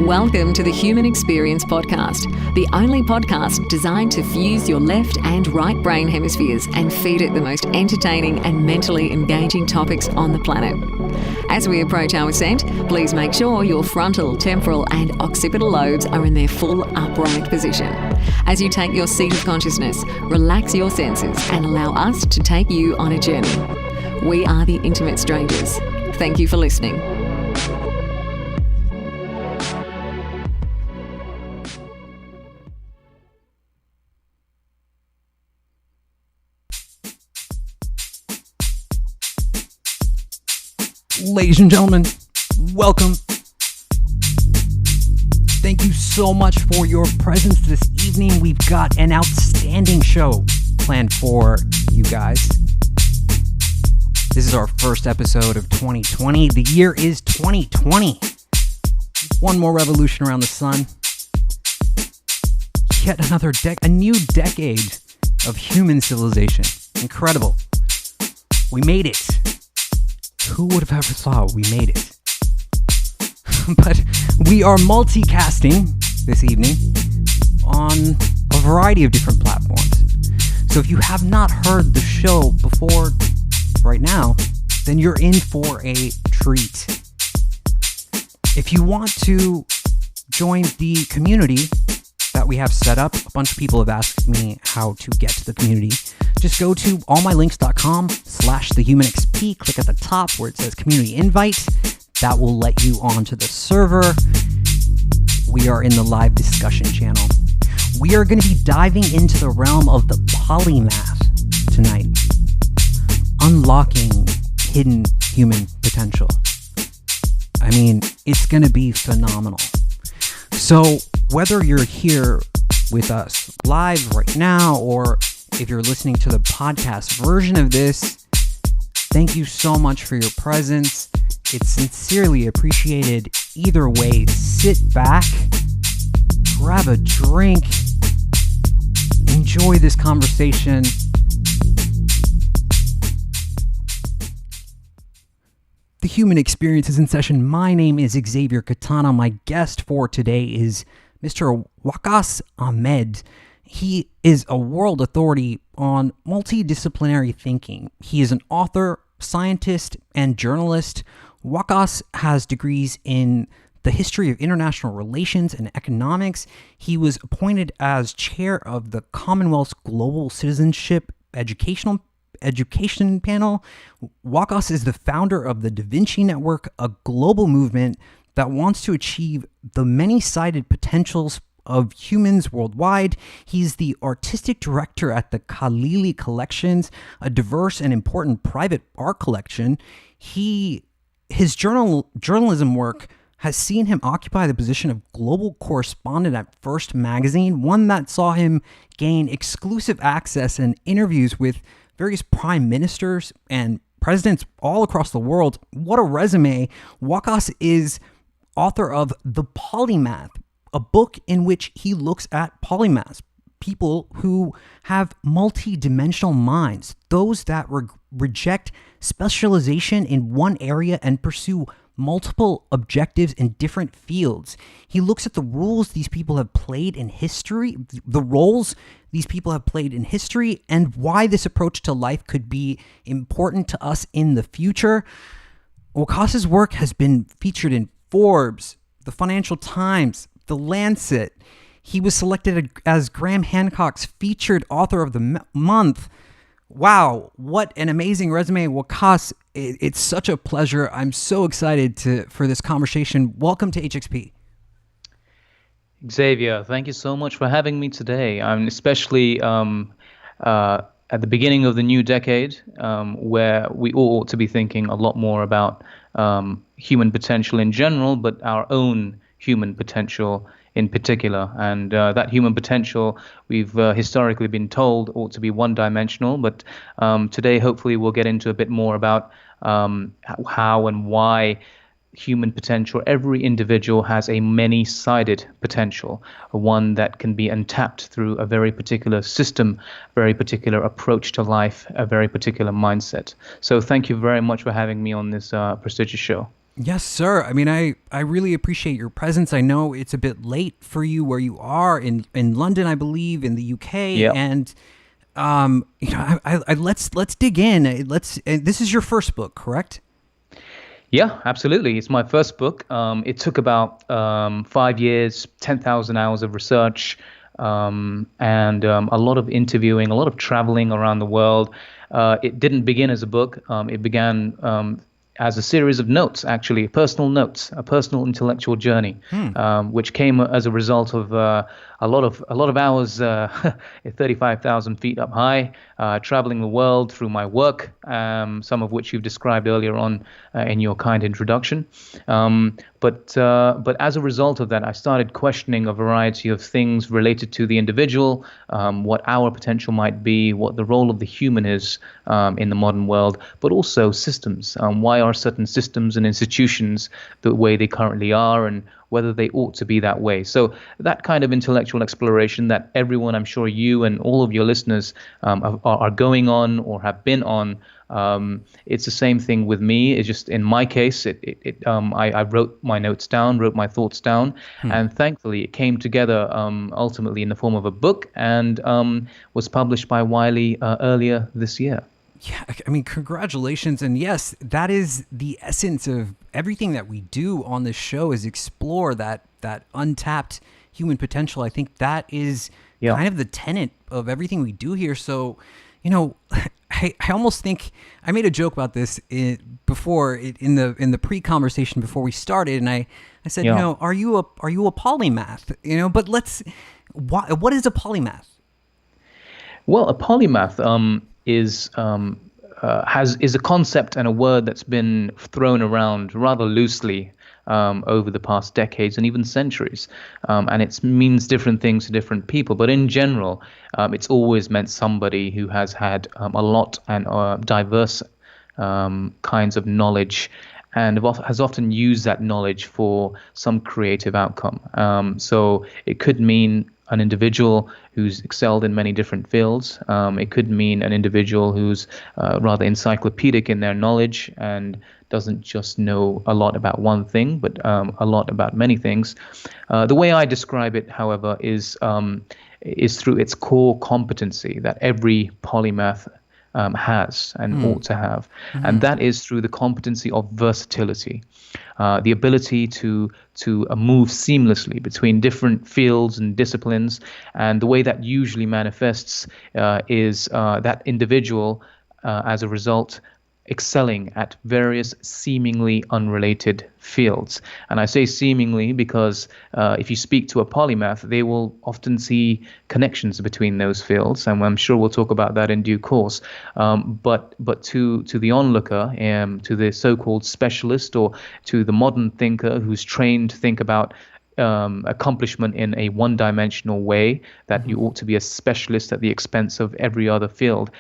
Welcome to the Human Experience Podcast, the only podcast designed to fuse your left and right brain hemispheres and feed it the most entertaining and mentally engaging topics on the planet. As we approach our ascent, please make sure your frontal, temporal and occipital lobes are in their full upright position. As you take your seat of consciousness, relax your senses and allow us to take you on a journey. We are the Intimate Strangers. Thank you for listening. Ladies and gentlemen, welcome. Thank you so much for your presence this evening. We've got an outstanding show planned for you guys. This is our first episode of 2020. The year is 2020. One more revolution around the sun. Yet another a new decade of human civilization. Incredible. We made it. Who would have ever thought we made it? But we are multicasting this evening on a variety of different platforms. So if you have not heard the show before right now, then you're in for a treat. If you want to join the community that we have set up, a bunch of people have asked me how to get to the community. Just go to allmylinks.com/thehumanxp, click at the top where it says community invite. That will let you onto the server. We are in the live discussion channel. We are going to be diving into the realm of the polymath tonight, unlocking hidden human potential. I mean, it's going to be phenomenal. So whether you're here with us live right now or if you're listening to the podcast version of this, thank you so much for your presence. It's sincerely appreciated. Either way, sit back, grab a drink, enjoy this conversation. The Human Experience is in session. My name is Xavier Katana. My guest for today is Mr. Waqas Ahmed. He is a world authority on multidisciplinary thinking. He is an author, scientist, and journalist. Waqas has degrees in the history of international relations and economics. He was appointed as chair of the Commonwealth's Global Citizenship Education Panel. Waqas is the founder of the Da Vinci Network, a global movement that wants to achieve the many-sided potentials of humans worldwide. He's the artistic director at the Khalili Collections, a diverse and important private art collection. His journalism work has seen him occupy the position of global correspondent at First Magazine, one that saw him gain exclusive access and interviews with various prime ministers and presidents all across the world. What a resume. Waqas is author of The Polymath, a book in which he looks at polymaths, people who have multi-dimensional minds, those that reject specialization in one area and pursue multiple objectives in different fields. He looks at the roles these people have played in history, and why this approach to life could be important to us in the future. Waqas's work has been featured in Forbes, the Financial Times, The Lancet. He was selected as Graham Hancock's featured author of the month. Wow, what an amazing resume, Waqas. It's such a pleasure. I'm so excited for this conversation. Welcome to HXP. Xavier, thank you so much for having me today. I'm especially at the beginning of the new decade, where we all ought to be thinking a lot more about human potential in general, but our own human potential in particular. And that human potential, we've historically been told, ought to be one-dimensional. But today, hopefully, we'll get into a bit more about how and why human potential, every individual has a many-sided potential, one that can be untapped through a very particular system, very particular approach to life, a very particular mindset. So thank you very much for having me on this prestigious show. Yes, sir. I mean, I really appreciate your presence. I know it's a bit late for you where you are in London, I believe, in the UK, Yeah. and let's dig in. This is your first book, correct? Yeah, absolutely. It's my first book. It took about 5 years, 10,000 hours of research, and a lot of interviewing, a lot of traveling around the world. It didn't begin as a book. It began as a series of notes, actually, personal notes, a personal intellectual journey, which came as a result of a lot of hours, 35,000 feet up high, traveling the world through my work, some of which you've described earlier on in your kind introduction. But as a result of that, I started questioning a variety of things related to the individual, what our potential might be, what the role of the human is in the modern world, but also systems. Why are certain systems and institutions the way they currently are, and whether they ought to be that way. So that kind of intellectual exploration that everyone, I'm sure you and all of your listeners are going on or have been on. It's the same thing with me. It's just in my case, I wrote my notes down, wrote my thoughts down, and thankfully it came together ultimately in the form of a book and was published by Wiley earlier this year. Yeah, I mean, congratulations. And yes, that is the essence of everything that we do on this show is explore that untapped human potential. I think that is Yeah. kind of the tenet of everything we do here. So, I almost think I made a joke about this in the pre-conversation before we started, and I said, Yeah. are you a polymath? But what is a polymath? Well, a polymath is a concept and a word that's been thrown around rather loosely over the past decades and even centuries, and it means different things to different people. But in general, it's always meant somebody who has had a lot and diverse kinds of knowledge, and has often used that knowledge for some creative outcome. So it could mean an individual who's excelled in many different fields. It could mean an individual who's rather encyclopedic in their knowledge and doesn't just know a lot about one thing, but a lot about many things. The way I describe it, however, is through its core competency that every polymath has and ought to have. And that is through the competency of versatility, the ability to move seamlessly between different fields and disciplines. And the way that usually manifests is that individual, as a result, excelling at various seemingly unrelated fields. And I say seemingly because if you speak to a polymath, they will often see connections between those fields, and I'm sure we'll talk about that in due course. But to the onlooker, to the so-called specialist, or to the modern thinker who's trained to think about accomplishment in a one-dimensional way, that you ought to be a specialist at the expense of every other field.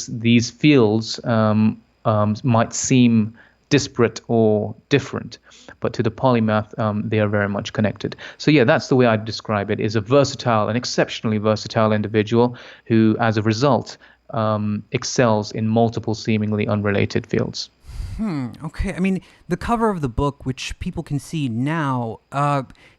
These fields might seem disparate or different, but to the polymath, they are very much connected. So yeah, that's the way I describe it: is a versatile, an exceptionally versatile individual who, as a result, excels in multiple seemingly unrelated fields. Okay. I mean, the cover of the book, which people can see now,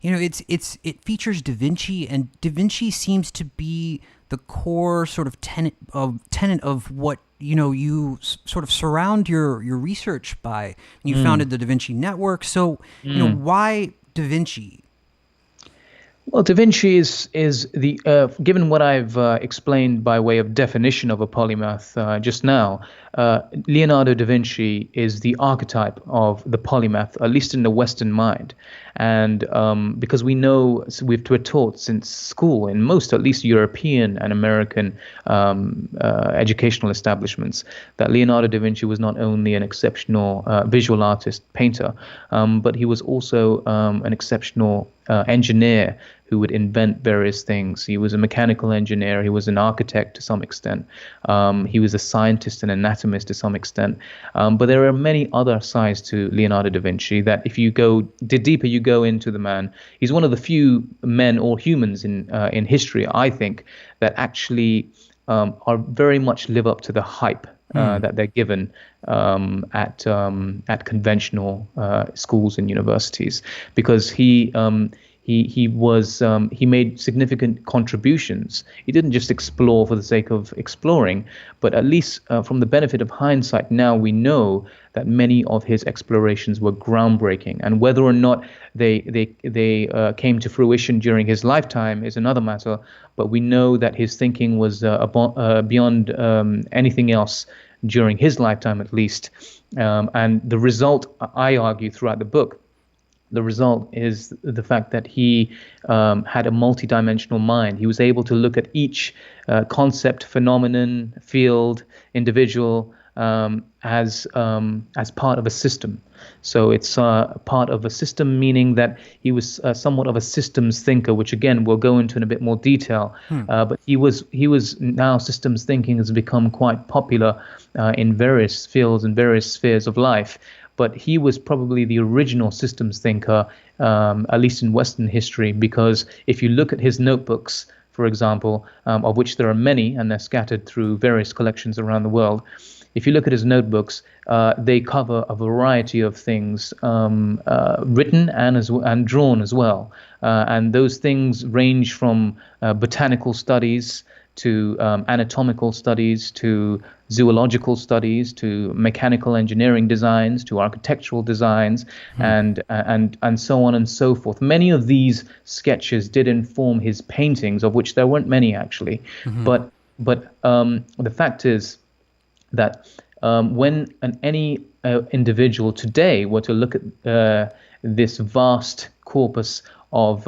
it features Da Vinci, and Da Vinci seems to be the core sort of tenet of what you sort of surround your research by. You founded the Da Vinci Network, so why Da Vinci? Well, Da Vinci is the given what I've explained by way of definition of a polymath just now. Leonardo da Vinci is the archetype of the polymath, at least in the Western mind, and because we know, so we're taught since school in most, at least European and American educational establishments, that Leonardo da Vinci was not only an exceptional visual artist, painter, but he was also an exceptional engineer who would invent various things. He was a mechanical engineer. He was an architect to some extent. He was a scientist and anatomist to some extent. But there are many other sides to Leonardo da Vinci that, if you the deeper you go into the man, he's one of the few men or humans in history, I think, that actually are very much live up to the hype that they're given at conventional schools and universities, because he made significant contributions. He didn't just explore for the sake of exploring, but at least from the benefit of hindsight, now we know that many of his explorations were groundbreaking. And whether or not they came to fruition during his lifetime is another matter. But we know that his thinking was beyond anything else during his lifetime, at least. And the result, I argue throughout the book, the result is the fact that he had a multidimensional mind. He was able to look at each concept, phenomenon, field, individual as part of a system. So it's part of a system, meaning that he was somewhat of a systems thinker, which again we'll go into in a bit more detail. But he was now systems thinking has become quite popular in various fields and various spheres of life. But he was probably the original systems thinker, at least in Western history, because if you look at his notebooks, for example, of which there are many, and they're scattered through various collections around the world, if you look at his notebooks, they cover a variety of things, written and drawn as well. And those things range from botanical studies to anatomical studies, to zoological studies, to mechanical engineering designs, to architectural designs, and so on and so forth. Many of these sketches did inform his paintings, of which there weren't many actually. But the fact is that when any individual today were to look at this vast corpus of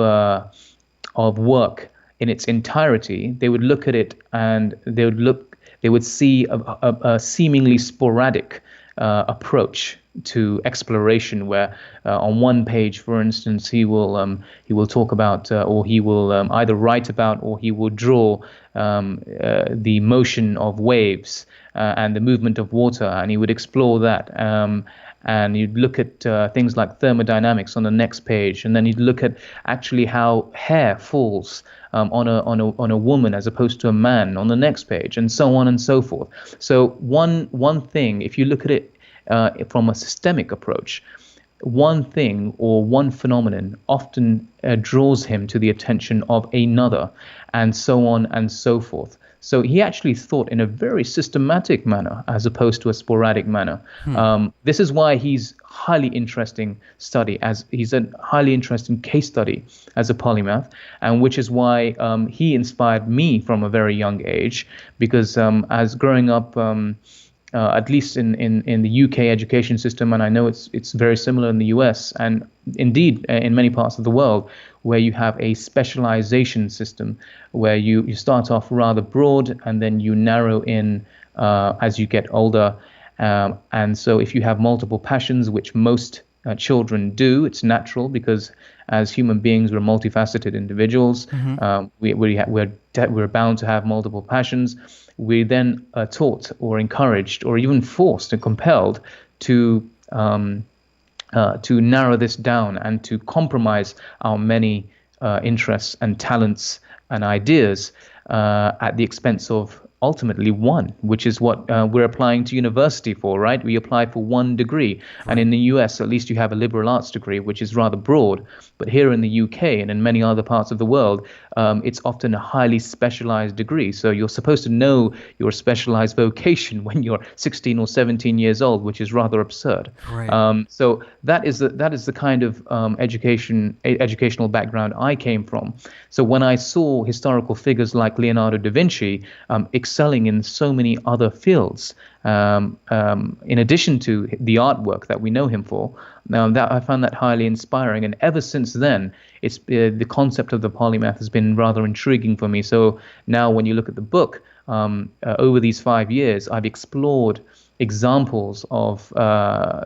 work in its entirety, they would look at it and they would see a seemingly sporadic approach to exploration, where on one page, for instance, he will talk about, or he will either write about, or he will draw the motion of waves and the movement of water, and he would explore that. And you'd look at things like thermodynamics on the next page, and then you'd look at actually how hair falls on a woman as opposed to a man on the next page, and so on and so forth. So one thing, if you look at it from a systemic approach, one thing or one phenomenon often draws him to the attention of another, and so on and so forth. So he actually thought in a very systematic manner as opposed to a sporadic manner. This is why he's highly interesting study, as he's a highly interesting case study as a polymath, and which is why he inspired me from a very young age, because as growing up, at least in the UK education system, and I know it's very similar in the US, and indeed in many parts of the world, where you have a specialization system, where you start off rather broad and then you narrow in as you get older. And so if you have multiple passions, which most children do, it's natural, because as human beings, we're multifaceted individuals. We're bound to have multiple passions. We then are taught or encouraged or even forced and compelled to narrow this down and to compromise our many interests and talents and ideas at the expense of ultimately one, which is what we're applying to university for, right? We apply for one degree. Right. And in the US, at least you have a liberal arts degree, which is rather broad. But here in the UK and in many other parts of the world, it's often a highly specialized degree. So you're supposed to know your specialized vocation when you're 16 or 17 years old, which is rather absurd. Right. So that is the kind of educational background I came from. So when I saw historical figures like Leonardo da Vinci excelling in so many other fields, in addition to the artwork that we know him for, that I found that highly inspiring. And ever since then, it's the concept of the polymath has been rather intriguing for me. So now when you look at the book, over these 5 years, I've explored examples of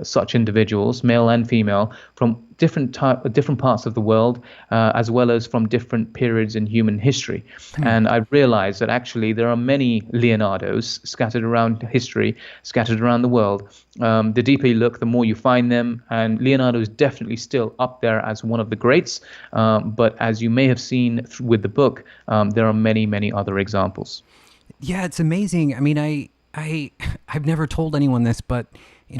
such individuals, male and female, from different parts of the world, as well as from different periods in human history. And I realized that actually there are many Leonardos scattered around history, scattered around the world. The deeper you look, the more you find them. And Leonardo is definitely still up there as one of the greats. But as you may have seen with the book, there are many, many other examples. Yeah, it's amazing. I mean, I I've never told anyone this, but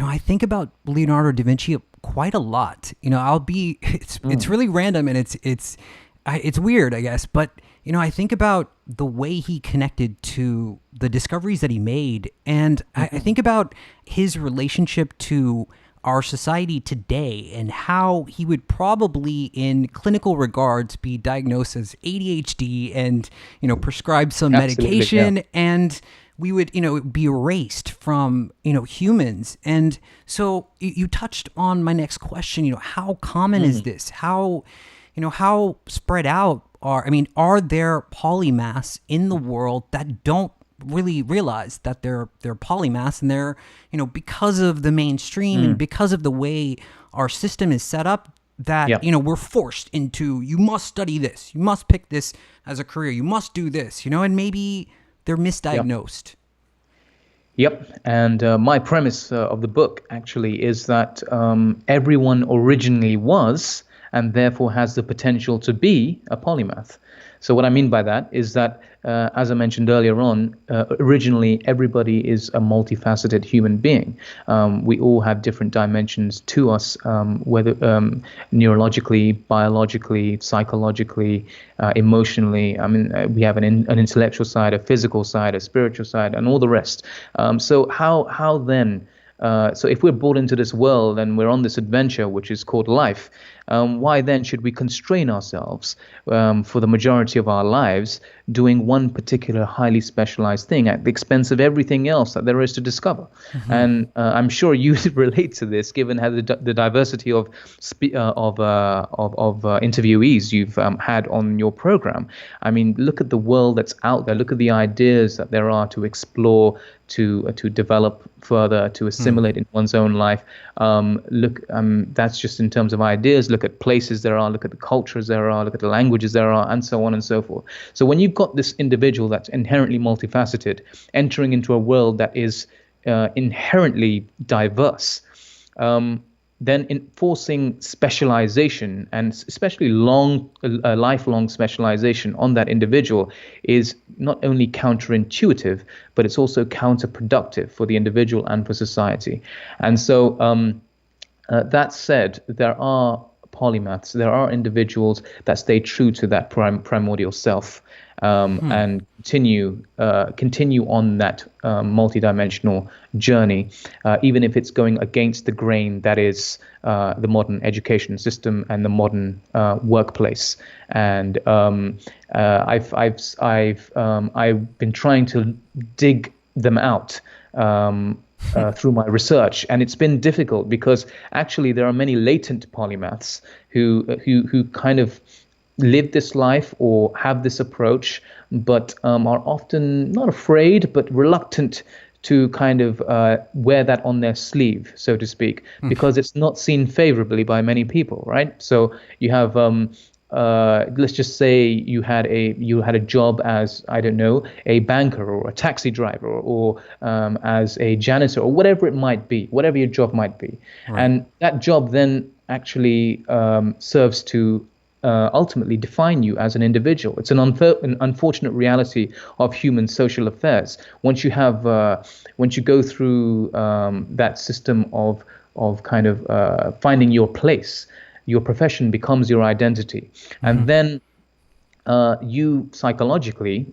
I think about Leonardo da Vinci quite a lot. It's really random and it's weird, I guess, but I think about the way he connected to the discoveries that he made, and I think about his relationship to our society today and how he would probably in clinical regards be diagnosed as ADHD and prescribed some medication, and we would be erased from humans. And so you touched on my next question. How common is this? How spread out are there polymaths in the world that don't really realize that they're polymaths, and they're because of the mainstream and because of the way our system is set up, that we're forced into, you must study this, you must pick this as a career, you must do this, and maybe they're misdiagnosed. Yep. And my premise of the book actually is that everyone originally was, and therefore has the potential to be, a polymath. So what I mean by that is that, as I mentioned earlier on, originally everybody is a multifaceted human being. We all have different dimensions to us, whether neurologically, biologically, psychologically, emotionally. We have an intellectual side, a physical side, a spiritual side, and all the rest. So how then? So if we're brought into this world and we're on this adventure, which is called life, why then should we constrain ourselves for the majority of our lives doing one particular highly specialized thing at the expense of everything else that there is to discover? And I'm sure you relate to this, given how the diversity of interviewees you've had on your program. Look at the world that's out there. Look at the ideas that there are to explore, to develop further, to assimilate in one's own life. That's just in terms of ideas. Look at places there are, look at the cultures there are, look at the languages there are, and so on and so forth. So when you've got this individual that's inherently multifaceted, entering into a world that is inherently diverse, then enforcing specialization, and especially lifelong specialization on that individual, is not only counterintuitive, but it's also counterproductive for the individual and for society. And so that said, there are polymaths, there are individuals that stay true to that primordial self, and continue on that multidimensional journey, even if it's going against the grain that is the modern education system and the modern workplace. And I've been trying to dig them out through my research, and it's been difficult because actually there are many latent polymaths who kind of live this life or have this approach, but are often not afraid but reluctant to kind of wear that on their sleeve, so to speak, because it's not seen favorably by many people, right? So you have let's just say you had a job as, I don't know, a banker or a taxi driver, or as a janitor, or whatever it might be, whatever your job might be. Right. And that job then actually serves to ultimately define you as an individual. It's an unfortunate reality of human social affairs. Once you go through that system of kind of finding your place, your profession becomes your identity. And then you psychologically,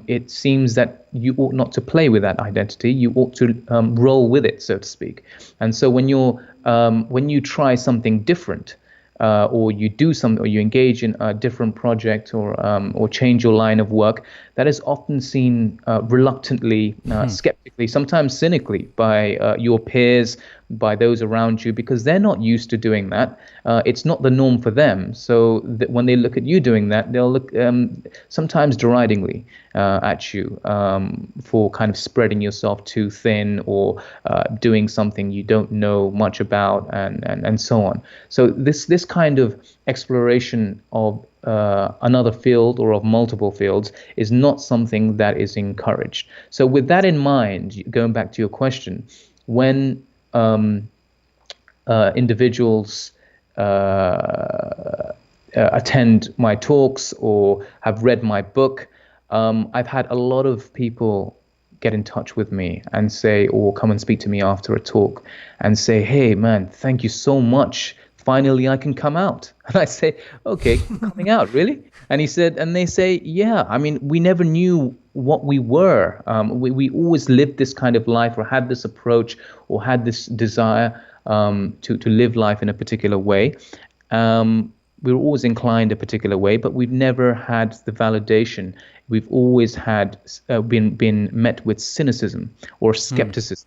it seems that you ought not to play with that identity. You ought to roll with it, so to speak. And so when you try something different, or you do something, or you engage in a different project, or change your line of work, that is often seen reluctantly, skeptically, sometimes cynically by your peers, by those around you, because they're not used to doing that. It's not the norm for them. So when they look at you doing that, they'll look sometimes deridingly at you for kind of spreading yourself too thin, or doing something you don't know much about, and so on. So this kind of exploration of another field, or of multiple fields, is not something that is encouraged. So with that in mind, going back to your question, when individuals attend my talks or have read my book, I've had a lot of people get in touch with me and say, or come and speak to me after a talk and say, hey, man, thank you so much. Finally, I can come out. And I say, okay, coming out, really? And they say, yeah, I mean, we never knew what we were. We always lived this kind of life, or had this approach, or had this desire to live life in a particular way. We were always inclined a particular way, but we've never had the validation. We've always had been met with cynicism or skepticism.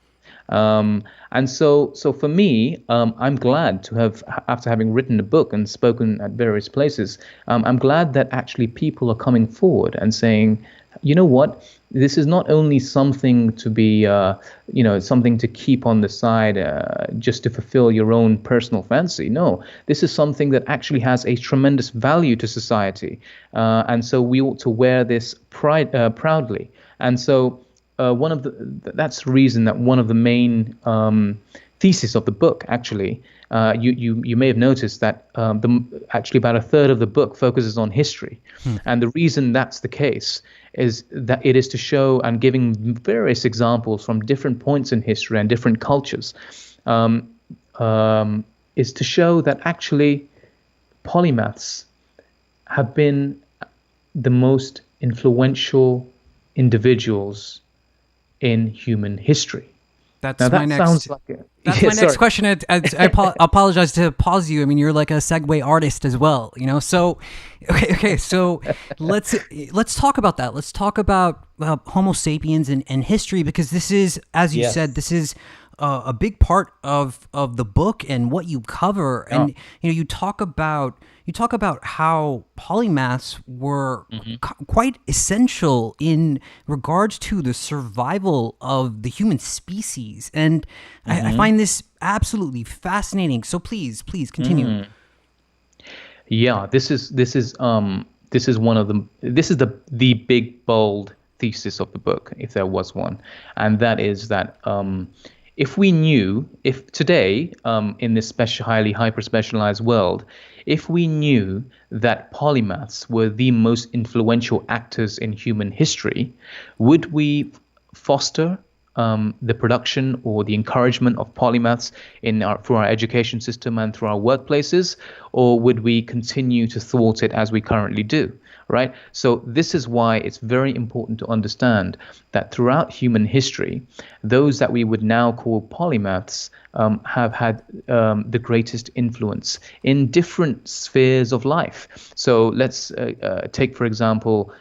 And so for me, I'm glad to have, after having written a book and spoken at various places, I'm glad that actually people are coming forward and saying, you know what, this is not only something to be, something to keep on the side just to fulfill your own personal fancy. No, this is something that actually has a tremendous value to society. And so we ought to wear this proudly. And so that's the reason that one of the main thesis of the book, actually, you may have noticed that actually about a third of the book focuses on history. And the reason that's the case is that it is to show, and giving various examples from different points in history and different cultures, is to show that actually polymaths have been the most influential individuals in human history. That's my next question. I apologize to pause you. I mean, you're like a segue artist as well, So, okay. So let's talk about that. Let's talk about Homo sapiens and history, because this is, as you said, this is a big part of the book and what you cover. And you talk about how polymaths were quite essential in regards to the survival of the human species, and I find this absolutely fascinating. So please continue. Yeah, this is one of the big bold thesis of the book, if there was one, and that is that if today, in this highly hyper-specialized world, if we knew that polymaths were the most influential actors in human history, would we foster the production or the encouragement of polymaths through our education system and through our workplaces, or would we continue to thwart it as we currently do? Right? So this is why it's very important to understand that throughout human history, those that we would now call polymaths have had the greatest influence in different spheres of life. So let's take, for example,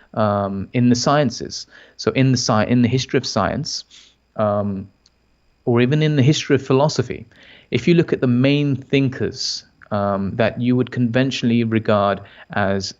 in the sciences. So in the history of science, or even in the history of philosophy, if you look at the main thinkers that you would conventionally regard as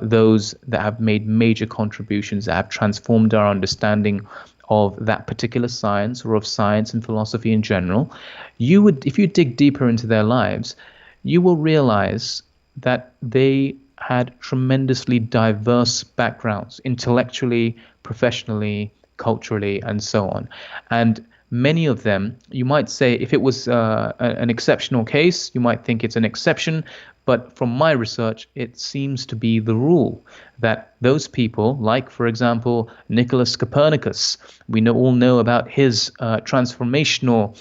those that have made major contributions, that have transformed our understanding of that particular science, or of science and philosophy in general, if you dig deeper into their lives, you will realize that they had tremendously diverse backgrounds, intellectually, professionally, culturally, and so on. And many of them, you might say, if it was an exceptional case, you might think it's an exception. But from my research, it seems to be the rule that those people, like, for example, Nicholas Copernicus, we all know about his transformational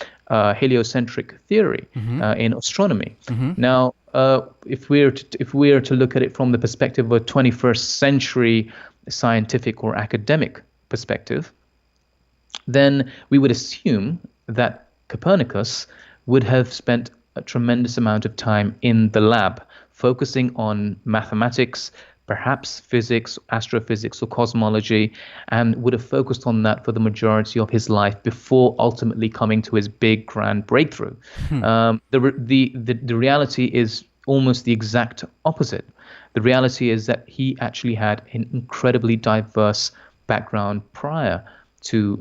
heliocentric theory in astronomy. Now, if we are to look at it from the perspective of a 21st century scientific or academic perspective, then we would assume that Copernicus would have spent a tremendous amount of time in the lab, focusing on mathematics, perhaps physics, astrophysics, or cosmology, and would have focused on that for the majority of his life before ultimately coming to his big grand breakthrough. The reality is almost the exact opposite. The reality is that he actually had an incredibly diverse background prior to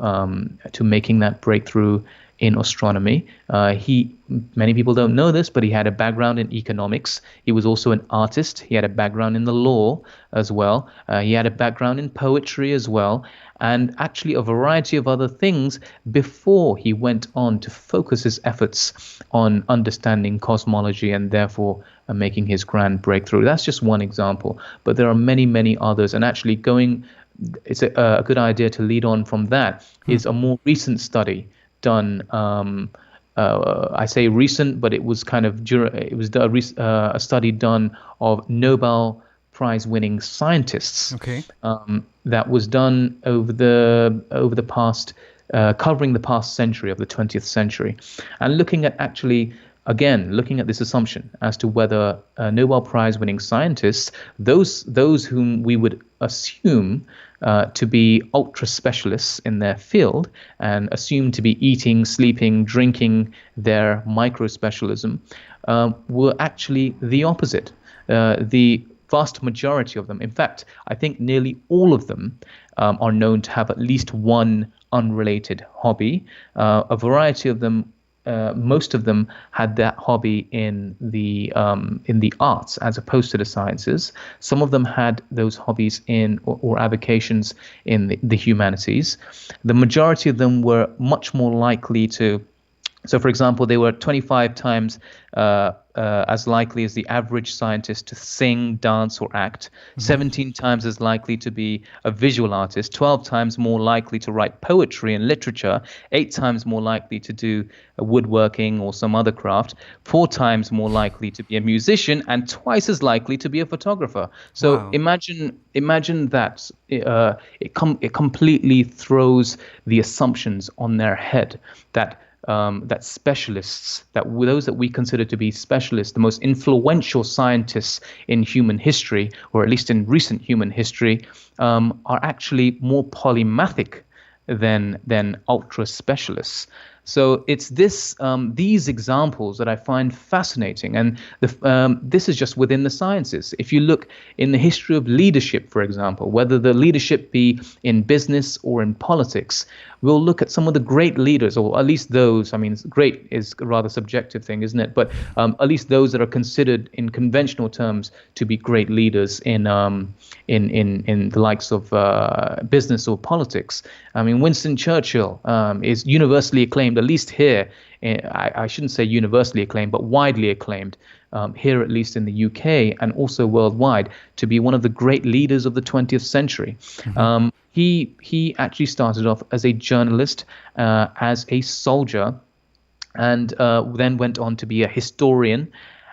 making that breakthrough in astronomy. Many people don't know this, but he had a background in economics. He was also an artist. He had a background in the law as well. He had a background in poetry as well, and actually a variety of other things before he went on to focus his efforts on understanding cosmology and therefore making his grand breakthrough. That's just one example, but there are many, many others. And actually going it's a good idea to lead on from that is a more recent study done. I say recent, but it was kind of a study done of Nobel Prize-winning scientists. Okay. That was done over the past, covering the past century of the 20th century, and looking at this assumption as to whether Nobel Prize-winning scientists, those whom we would assume to be ultra specialists in their field and assumed to be eating, sleeping, drinking their micro specialism, were actually the opposite. The vast majority of them, in fact, I think nearly all of them, are known to have at least one unrelated hobby. A variety of them. Most of them had that hobby in the arts as opposed to the sciences. Some of them had those hobbies or avocations in the humanities. The majority of them were much more likely to. So, for example, they were 25 times as likely as the average scientist to sing, dance, or act, 17 times as likely to be a visual artist, 12 times more likely to write poetry and literature, 8 times more likely to do woodworking or some other craft, 4 times more likely to be a musician, and twice as likely to be a photographer. So Wow. imagine that it completely throws the assumptions on their head that specialists, those that we consider to be specialists, the most influential scientists in human history, or at least in recent human history, are actually more polymathic than ultra specialists. So it's these examples that I find fascinating, and this is just within the sciences. If you look in the history of leadership, for example, whether the leadership be in business or in politics, we'll look at some of the great leaders, or at least those. I mean, great is a rather subjective thing, isn't it? But at least those that are considered in conventional terms to be great leaders in the likes of business or politics. I mean, Winston Churchill is universally acclaimed, at least here. I shouldn't say universally acclaimed, but widely acclaimed here, at least in the UK and also worldwide, to be one of the great leaders of the 20th century. He actually started off as a journalist, as a soldier, and then went on to be a historian.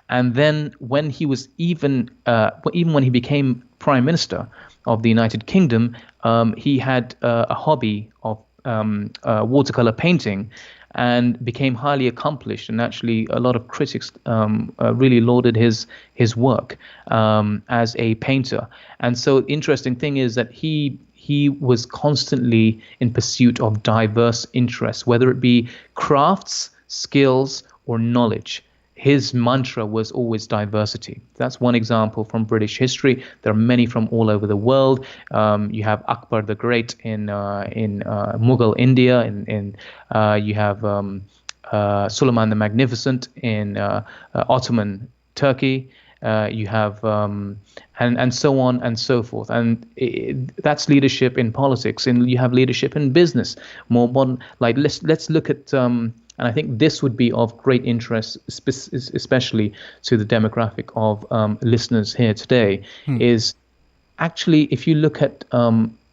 And then when he was even when he became Prime Minister of the United Kingdom, he had a hobby of watercolor painting, and became highly accomplished. And actually, a lot of critics really lauded his work as a painter. And so, interesting thing is that he was constantly in pursuit of diverse interests, whether it be crafts, skills, or knowledge. His mantra was always diversity. That's one example from British history. There are many from all over the world. You have Akbar the Great in Mughal India. You have Suleiman the Magnificent in Ottoman Turkey. You have and so on and so forth. And that's leadership in politics. And you have leadership in business. More modern. Like let's look at. And I think this would be of great interest, especially to the demographic of listeners here today, is actually if you look at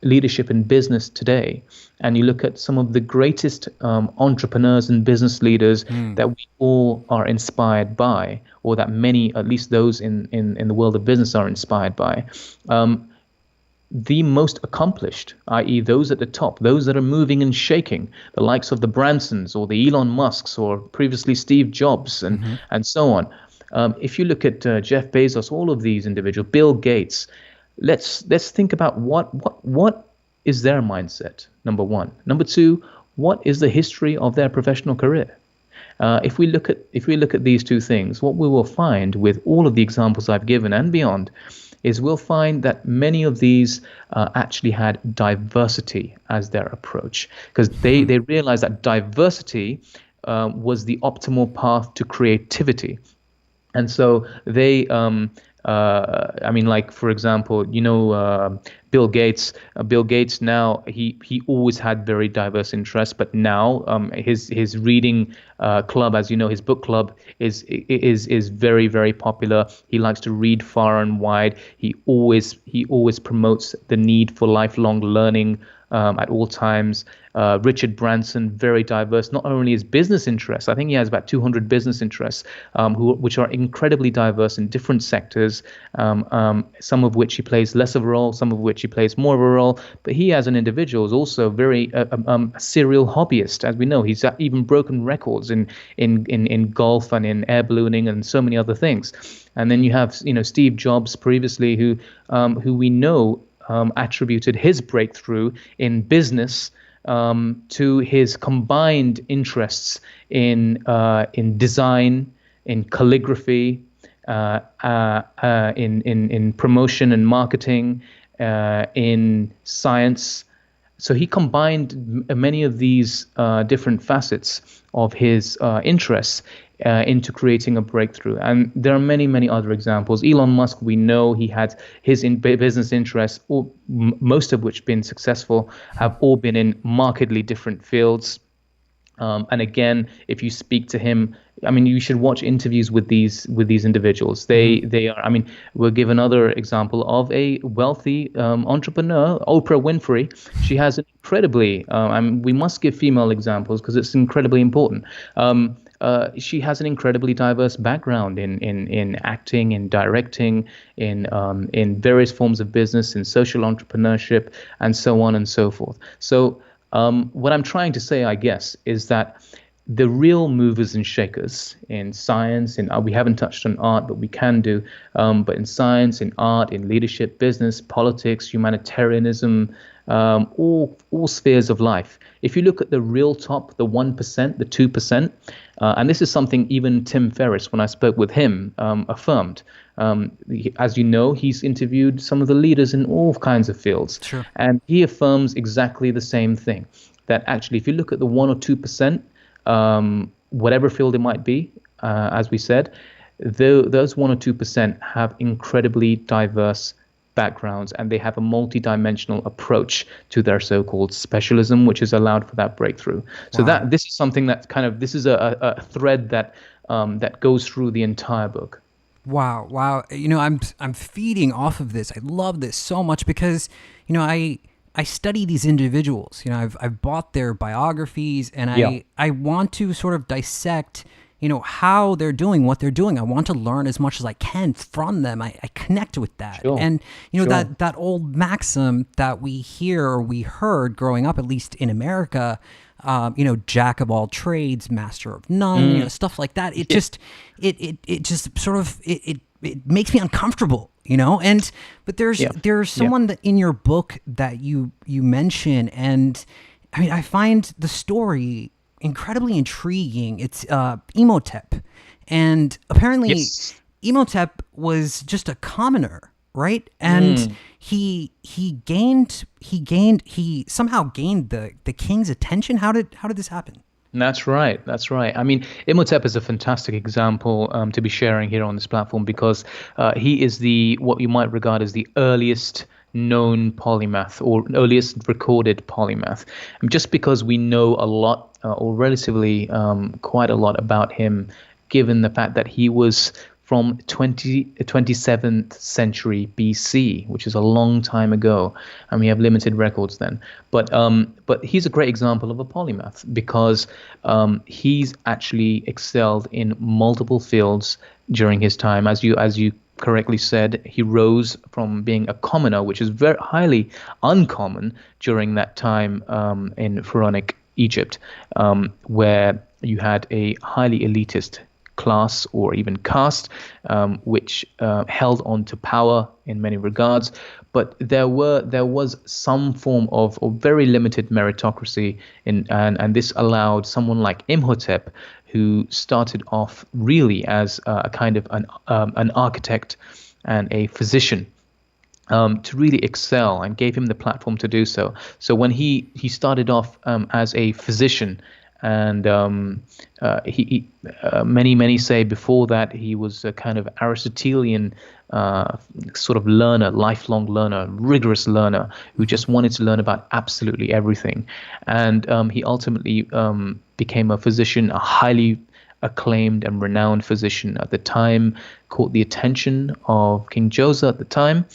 leadership in business today, and you look at some of the greatest entrepreneurs and business leaders that we all are inspired by, or that many, at least those in the world of business, are inspired by, the most accomplished, i.e. those at the top, those that are moving and shaking, the likes of the Bransons or the Elon Musks or previously Steve Jobs and so on. If you look at Jeff Bezos, all of these individuals, Bill Gates, let's think about what is their mindset, number one. Number two, what is the history of their professional career? If we look at these two things, what we will find with all of the examples I've given and beyond is we'll find that many of these actually had diversity as their approach, because they realized that diversity was the optimal path to creativity. And so they, I mean, like, for example, Bill Bill Gates now, he always had very diverse interests, but now his reading club, as you know, his book club is very, very popular. He likes to read far and wide. He always promotes the need for lifelong learning at all times. Richard Branson, very diverse, not only his business interests, I think he has about 200 business interests, which are incredibly diverse in different sectors, some of which he plays less of a role, some of which he plays more of a role. But he, as an individual, is also very a serial hobbyist. As we know, he's even broken records in golf and in air ballooning and so many other things. And then you have, Steve Jobs previously, who we know attributed his breakthrough in business to his combined interests in design, in calligraphy, in promotion and marketing, in science. So he combined many of these different facets of his interests into creating a breakthrough. And there are many, many other examples. Elon Musk, we know he had his business interests, most of which been successful, have all been in markedly different fields. And again, if you speak to him, I mean, you should watch interviews with these individuals. They are. I mean, we'll give another example of a wealthy entrepreneur, Oprah Winfrey. She has an incredibly. We must give female examples because it's incredibly important. She has an incredibly diverse background in acting, in directing, in various forms of business, in social entrepreneurship, and so on and so forth. So what I'm trying to say, I guess, is that the real movers and shakers in science, we haven't touched on art, but we can do, but in science, in art, in leadership, business, politics, humanitarianism, all spheres of life. If you look at the real top, the 1%, the 2%, and this is something even Tim Ferriss, when I spoke with him, affirmed. As you know, he's interviewed some of the leaders in all kinds of fields. Sure. And he affirms exactly the same thing, that actually if you look at the 1 or 2%, whatever field it might be, as we said, those 1 or 2% have incredibly diverse backgrounds, and they have a multidimensional approach to their so-called specialism, which is allowed for that breakthrough. So this is something that this is a thread that goes through the entire book. Wow. I'm feeding off of this. I love this so much because, I study these individuals. I've bought their biographies, and I want to sort of dissect, how they're doing what they're doing. I want to learn as much as I can from them. I connect with that. Sure. And, that old maxim that we hear or we heard growing up, at least in America, jack of all trades, master of none, stuff like that. It just sort of, it makes me uncomfortable, but there's someone that in your book that you mention, and I mean, I find the story incredibly intriguing. It's Imhotep, and apparently Imhotep was just a commoner, right? And he somehow gained the king's attention. How did this happen? That's right. I mean, Imhotep is a fantastic example to be sharing here on this platform because he is what you might regard as the earliest known polymath or earliest recorded polymath. And just because we know a lot or relatively quite a lot about him, given the fact that he was from 27th century BC, which is a long time ago, and we have limited records then. But he's a great example of a polymath because he's actually excelled in multiple fields during his time. As you correctly said, he rose from being a commoner, which is very highly uncommon during that time in Pharaonic Egypt, where you had a highly elitist class or even caste, which held on to power in many regards, but there was some form of very limited meritocracy, and this allowed someone like Imhotep, who started off really as a kind of an architect and a physician, to really excel, and gave him the platform to do so. So when he started off as a physician, and many say before that he was a kind of Aristotelian sort of learner, lifelong learner, rigorous learner who just wanted to learn about absolutely everything. And he ultimately became a physician, a highly acclaimed and renowned physician at the time, caught the attention of King Joseph at the time.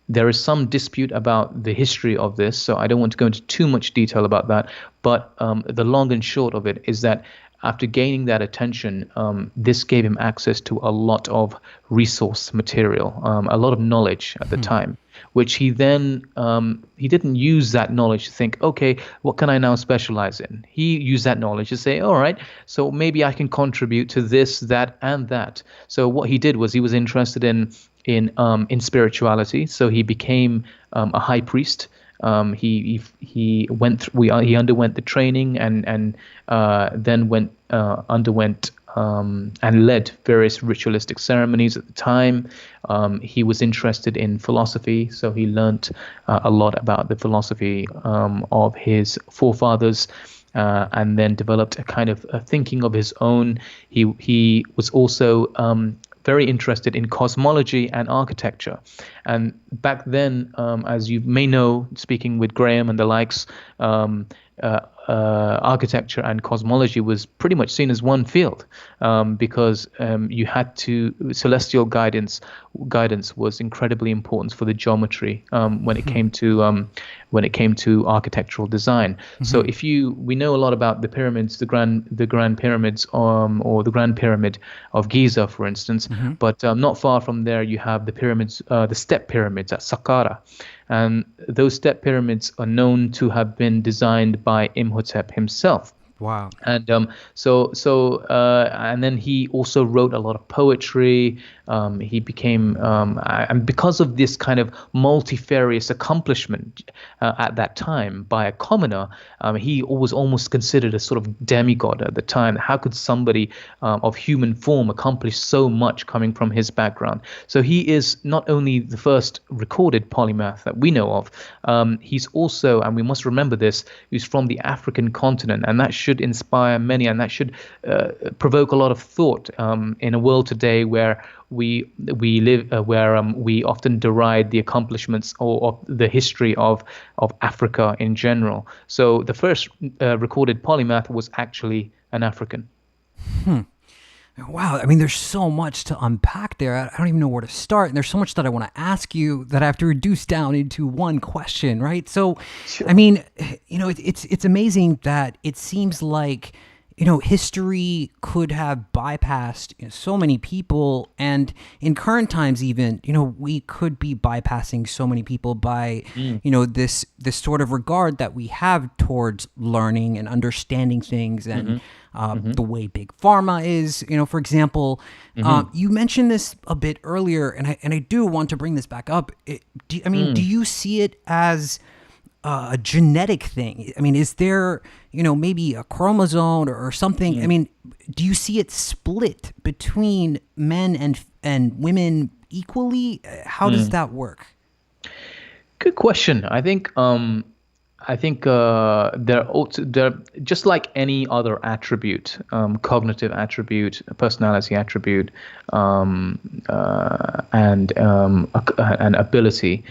There is some dispute about the history of this, so I don't want to go into too much detail about that. But the long and short of it is that after gaining that attention, this gave him access to a lot of resource material, a lot of knowledge at the time, which he then, he didn't use that knowledge to think, okay, what can I now specialize in? He used that knowledge to say, all right, so maybe I can contribute to this, that, and that. So what he did was he was interested in spirituality, so he became a high priest. He underwent the training and then underwent and led various ritualistic ceremonies at the time. He was interested in philosophy, so he learnt a lot about the philosophy of his forefathers. And then developed a kind of a thinking of his own. He was also very interested in cosmology and architecture. And back then, as you may know, speaking with Graham and the likes, architecture and cosmology was pretty much seen as one field, because you had to celestial guidance was incredibly important for the geometry when it came to architectural design. So we know a lot about the pyramids, the grand pyramids, or the Grand Pyramid of Giza, for instance, but not far from there you have the pyramids, the step pyramids at Saqqara. And those step pyramids are known to have been designed by Imhotep himself. Wow. And and then he also wrote a lot of poetry. He became, and because of this kind of multifarious accomplishment at that time by a commoner, he was almost considered a sort of demigod at the time. How could somebody of human form accomplish so much coming from his background? So he is not only the first recorded polymath that we know of, he's also, and we must remember this, he's from the African continent, and that should inspire many, and that should provoke a lot of thought in a world today where we live, where we often deride the accomplishments or the history of Africa in general. So the first recorded polymath was actually an African. Wow. I mean, there's so much to unpack there. I don't even know where to start. And there's so much that I want to ask you that I have to reduce down into one question, right? So, sure. I mean, it's amazing that it seems like, history could have bypassed so many people. And in current times, even, we could be bypassing so many people by, this sort of regard that we have towards learning and understanding things and the way big pharma is, for example. You mentioned this a bit earlier, and I do want to bring this back up. Do you see it as a genetic thing? I mean, is there, maybe a chromosome or something? I mean, do you see it split between men and women equally? How does that work? Good question. I think they're just like any other attribute, cognitive attribute, personality attribute, and ability.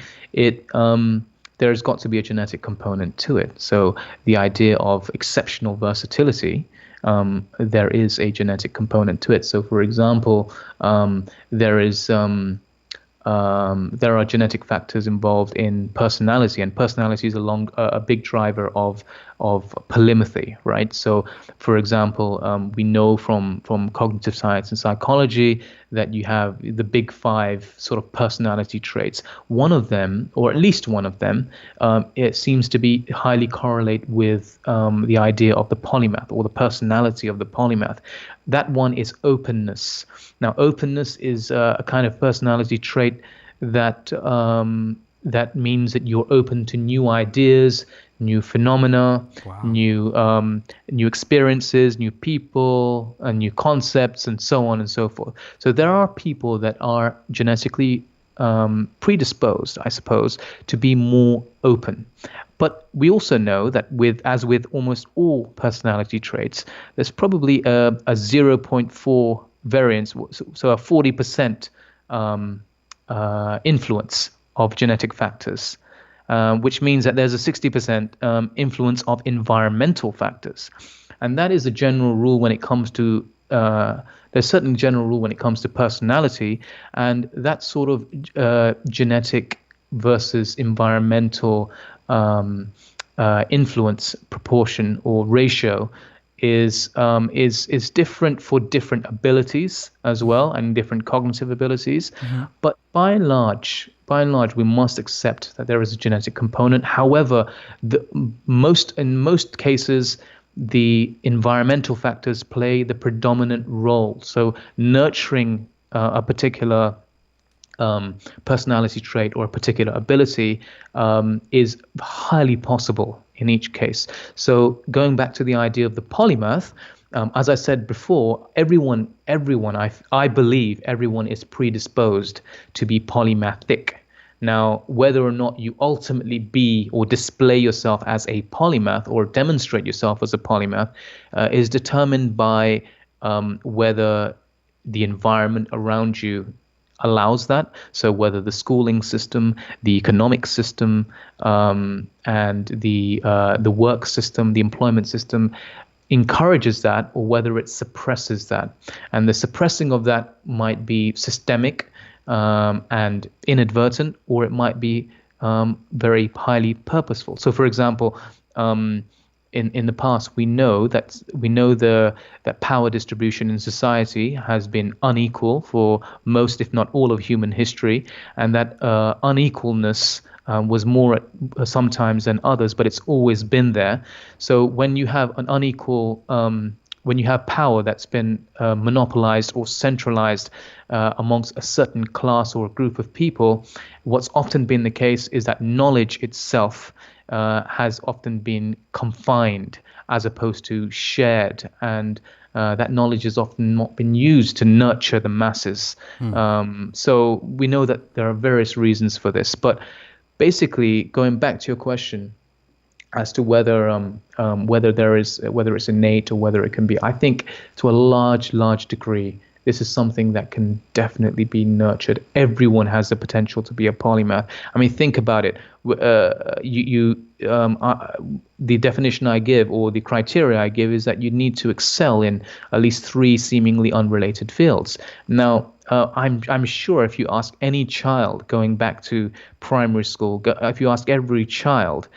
There's got to be a genetic component to it. So the idea of exceptional versatility, there is a genetic component to it. So, for example, there are genetic factors involved in personality, and personality is a big driver of polymathy, right? So, for example, we know from cognitive science and psychology that you have the big five sort of personality traits. One of them, or at least one of them, it seems to be highly correlate with the idea of the polymath or the personality of the polymath. That one is openness. Now, openness is a kind of personality trait that means that you're open to new ideas, new phenomena, new experiences, new people, and new concepts, and so on and so forth. So there are people that are genetically predisposed, I suppose, to be more open. But we also know that as with almost all personality traits, there's probably a zero point 0.4 variance, so a 40% influence of genetic factors, which means that there's a 60% influence of environmental factors. And that is a general rule when it comes to there's certainly a general rule when it comes to personality, and that sort of genetic versus environmental influence proportion or ratio is different for different abilities as well, and different cognitive abilities. Mm-hmm. But by and large, we must accept that there is a genetic component. However, in most cases, the environmental factors play the predominant role. So nurturing a particular personality trait or a particular ability is highly possible in each case. So going back to the idea of the polymath, as I said before, everyone, I believe everyone is predisposed to be polymathic. Now, whether or not you ultimately be or display yourself as a polymath or demonstrate yourself as a polymath is determined by whether the environment around you allows that. So whether the schooling system, the economic system, and the work system, the employment system encourages that, or whether it suppresses that. And the suppressing of that might be systemic and inadvertent, or it might be very highly purposeful. So, for example, in the past, we know that power distribution in society has been unequal for most, if not all, of human history, and that unequalness was more sometimes than others, but it's always been there. So when you have an unequal when you have power that's been monopolized or centralized amongst a certain class or a group of people, what's often been the case is that knowledge itself has often been confined as opposed to shared, and that knowledge has often not been used to nurture the masses. So we know that there are various reasons for this, but basically, going back to your question as to whether it's innate or whether it can be, I think to a large degree, this is something that can definitely be nurtured. Everyone has the potential to be a polymath. I mean, think about it. The definition I give, or the criteria I give, is that you need to excel in at least 3 seemingly unrelated fields. Now, I'm sure if you ask any child going back to primary school, if you ask every child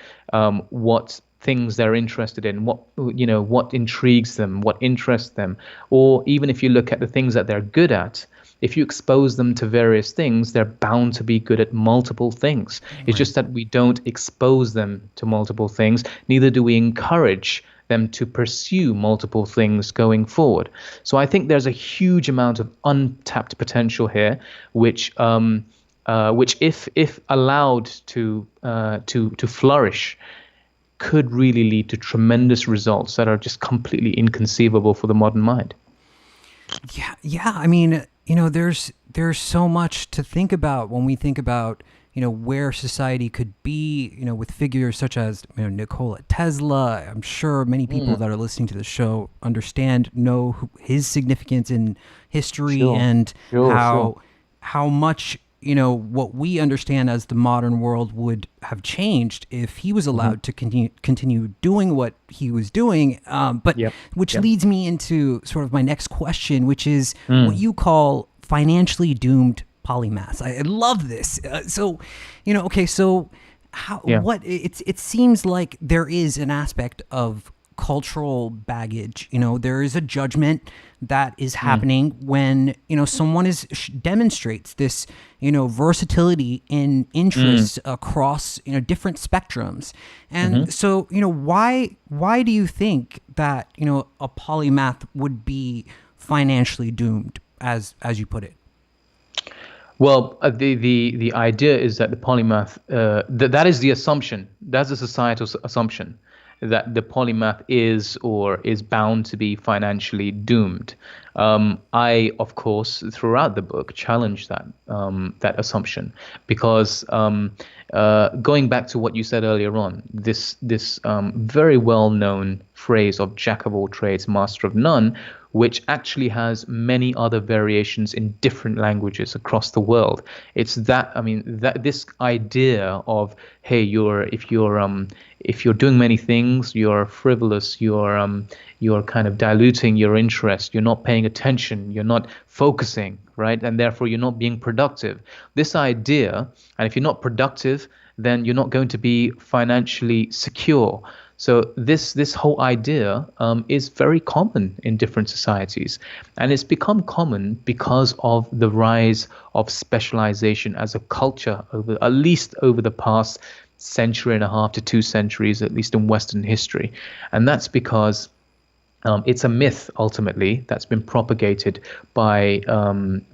what things they're interested in, what intrigues them, what interests them, or even if you look at the things that they're good at, if you expose them to various things, they're bound to be good at multiple things. Right. It's just that we don't expose them to multiple things, neither do we encourage them to pursue multiple things going forward. So I think there's a huge amount of untapped potential here, which if allowed to flourish, could really lead to tremendous results that are just completely inconceivable for the modern mind. Yeah. I mean, there's so much to think about when we think about, where society could be, with figures such as Nikola Tesla. I'm sure many people that are listening to the show know his significance in history, and how much what we understand as the modern world would have changed if he was allowed to continue doing what he was doing. Which leads me into sort of my next question, which is what you call financially doomed polymaths. I love this. So how what it seems like there is an aspect of cultural baggage. There is a judgment that is happening when someone demonstrates this versatility in interests across different spectrums. And so why do you think that a polymath would be financially doomed, as you put it? Well, the idea is that the polymath, that is the assumption. That's a societal assumption, that the polymath is bound to be financially doomed. I, of course, throughout the book, challenge that assumption because going back to what you said earlier on, this very well known phrase of jack of all trades, master of none, which actually has many other variations in different languages across the world. It's that, I mean, that this idea of, hey, if you're doing many things, you're frivolous, you're kind of diluting your interest, you're not paying attention, you're not focusing, right? And therefore you're not being productive. This idea, and if you're not productive, then you're not going to be financially secure. So this whole idea is very common in different societies, and it's become common because of the rise of specialization as a culture at least over the past century and a half to 2 centuries, at least in Western history. And that's because it's a myth ultimately that's been propagated by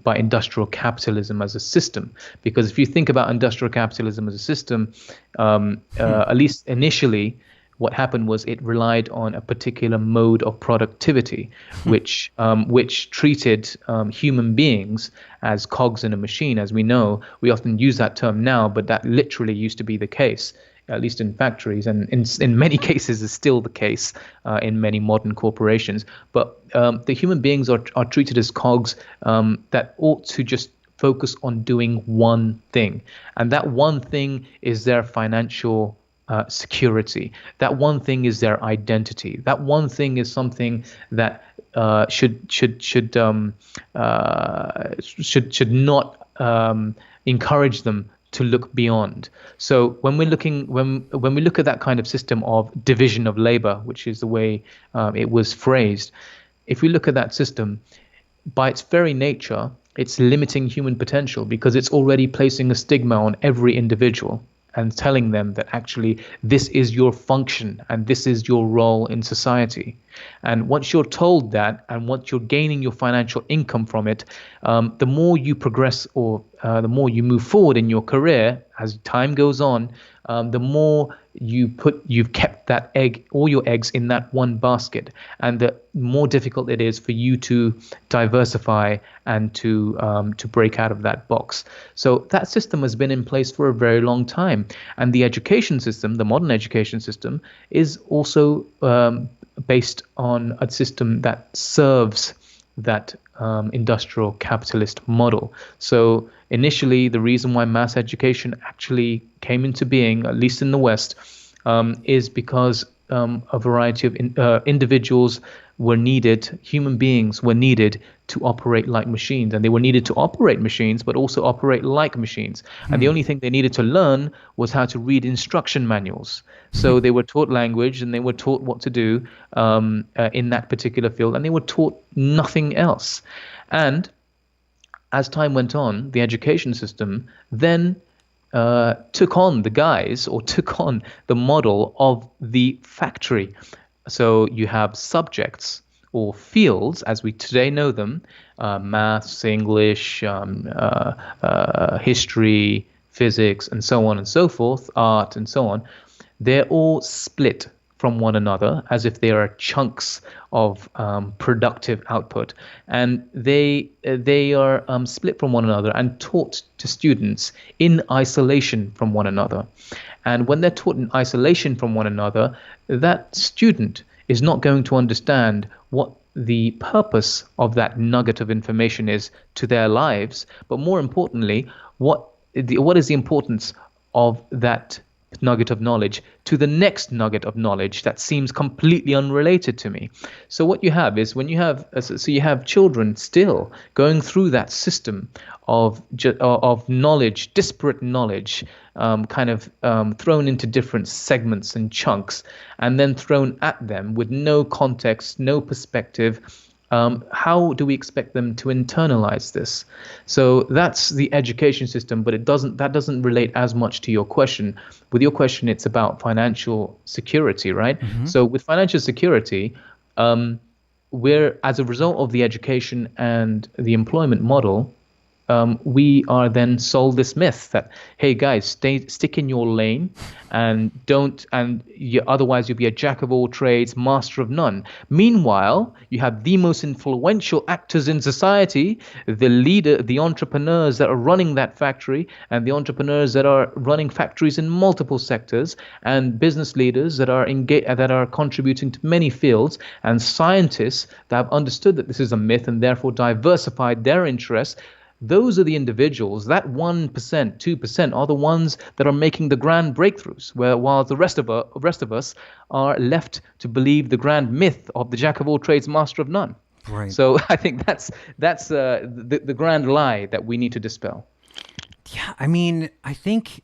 industrial capitalism as a system. Because if you think about industrial capitalism as a system, at least initially, what happened was it relied on a particular mode of productivity, which treated human beings as cogs in a machine. As we know, we often use that term now, but that literally used to be the case, at least in factories, and in many cases is still the case in many modern corporations. But the human beings are treated as cogs that ought to just focus on doing one thing, and that one thing is their financial security. That one thing is their identity. That one thing is something that should not encourage them to look beyond. So when we look at that kind of system of division of labor, which is the way it was phrased, if we look at that system, by its very nature, it's limiting human potential because it's already placing a stigma on every individual and telling them that actually this is your function and this is your role in society. And once you're told that, and once you're gaining your financial income from it, the more you progress or the more you move forward in your career as time goes on, the more you've kept all your eggs in that one basket, and the more difficult it is for you to diversify and to break out of that box. So that system has been in place for a very long time, and the education system, the modern education system, is also based on a system that serves that industrial capitalist model. So initially, the reason why mass education actually came into being, at least in the West, is because a variety of individuals were needed, human beings were needed to operate like machines. And they were needed to operate machines, but also operate like machines. And the only thing they needed to learn was how to read instruction manuals. So they were taught language and they were taught what to do in that particular field, and they were taught nothing else. And as time went on, the education system then took on the model of the factory. So you have subjects or fields, as we today know them, maths, English, history, physics, and so on and so forth, art, and so on. They're all split from one another as if they are chunks of productive output, and they are split from one another and taught to students in isolation from one another. And when they're taught in isolation from one another, that student is not going to understand what the purpose of that nugget of information is to their lives, but more importantly, what is the importance of that nugget of knowledge to the next nugget of knowledge that seems completely unrelated to me. So what you have is you have children still going through that system of knowledge, disparate knowledge, thrown into different segments and chunks, and then thrown at them with no context, no perspective. How do we expect them to internalize this? So that's the education system, but that doesn't relate as much to your question. With your question, it's about financial security, right? Mm-hmm. So with financial security, we're, as a result of the education and the employment model, we are then sold this myth that, hey guys, stick in your lane, and otherwise you'll be a jack of all trades, master of none. Meanwhile, you have the most influential actors in society, the leader, the entrepreneurs that are running that factory, and the entrepreneurs that are running factories in multiple sectors, and business leaders that are contributing to many fields, and scientists that have understood that this is a myth and therefore diversified their interests. Those are the individuals, that 1%, 2% are the ones that are making the grand breakthroughs, while the rest of us are left to believe the grand myth of the jack of all trades, master of none. Right. So I think that's the grand lie that we need to dispel. Yeah, I mean, I think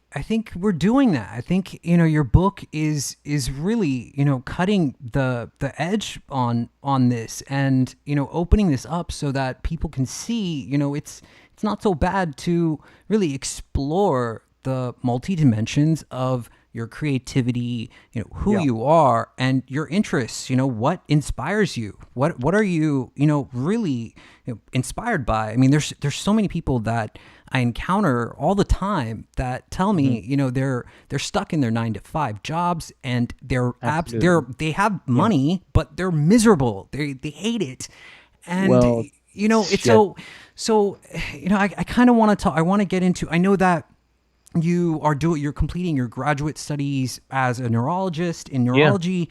we're doing that. I think, your book is really, cutting the edge on this, and, opening this up so that people can see, it's not so bad to really explore the multi-dimensions of your creativity, who you are and your interests, what inspires you, what are you, really inspired by. I mean, there's so many people that I encounter all the time that tell me, they're stuck in their 9-to-5 jobs, and they have money, but they're miserable. They hate it. And it's I kind of want to talk. I want to get into. I know that you're completing your graduate studies as a neurologist in neurology.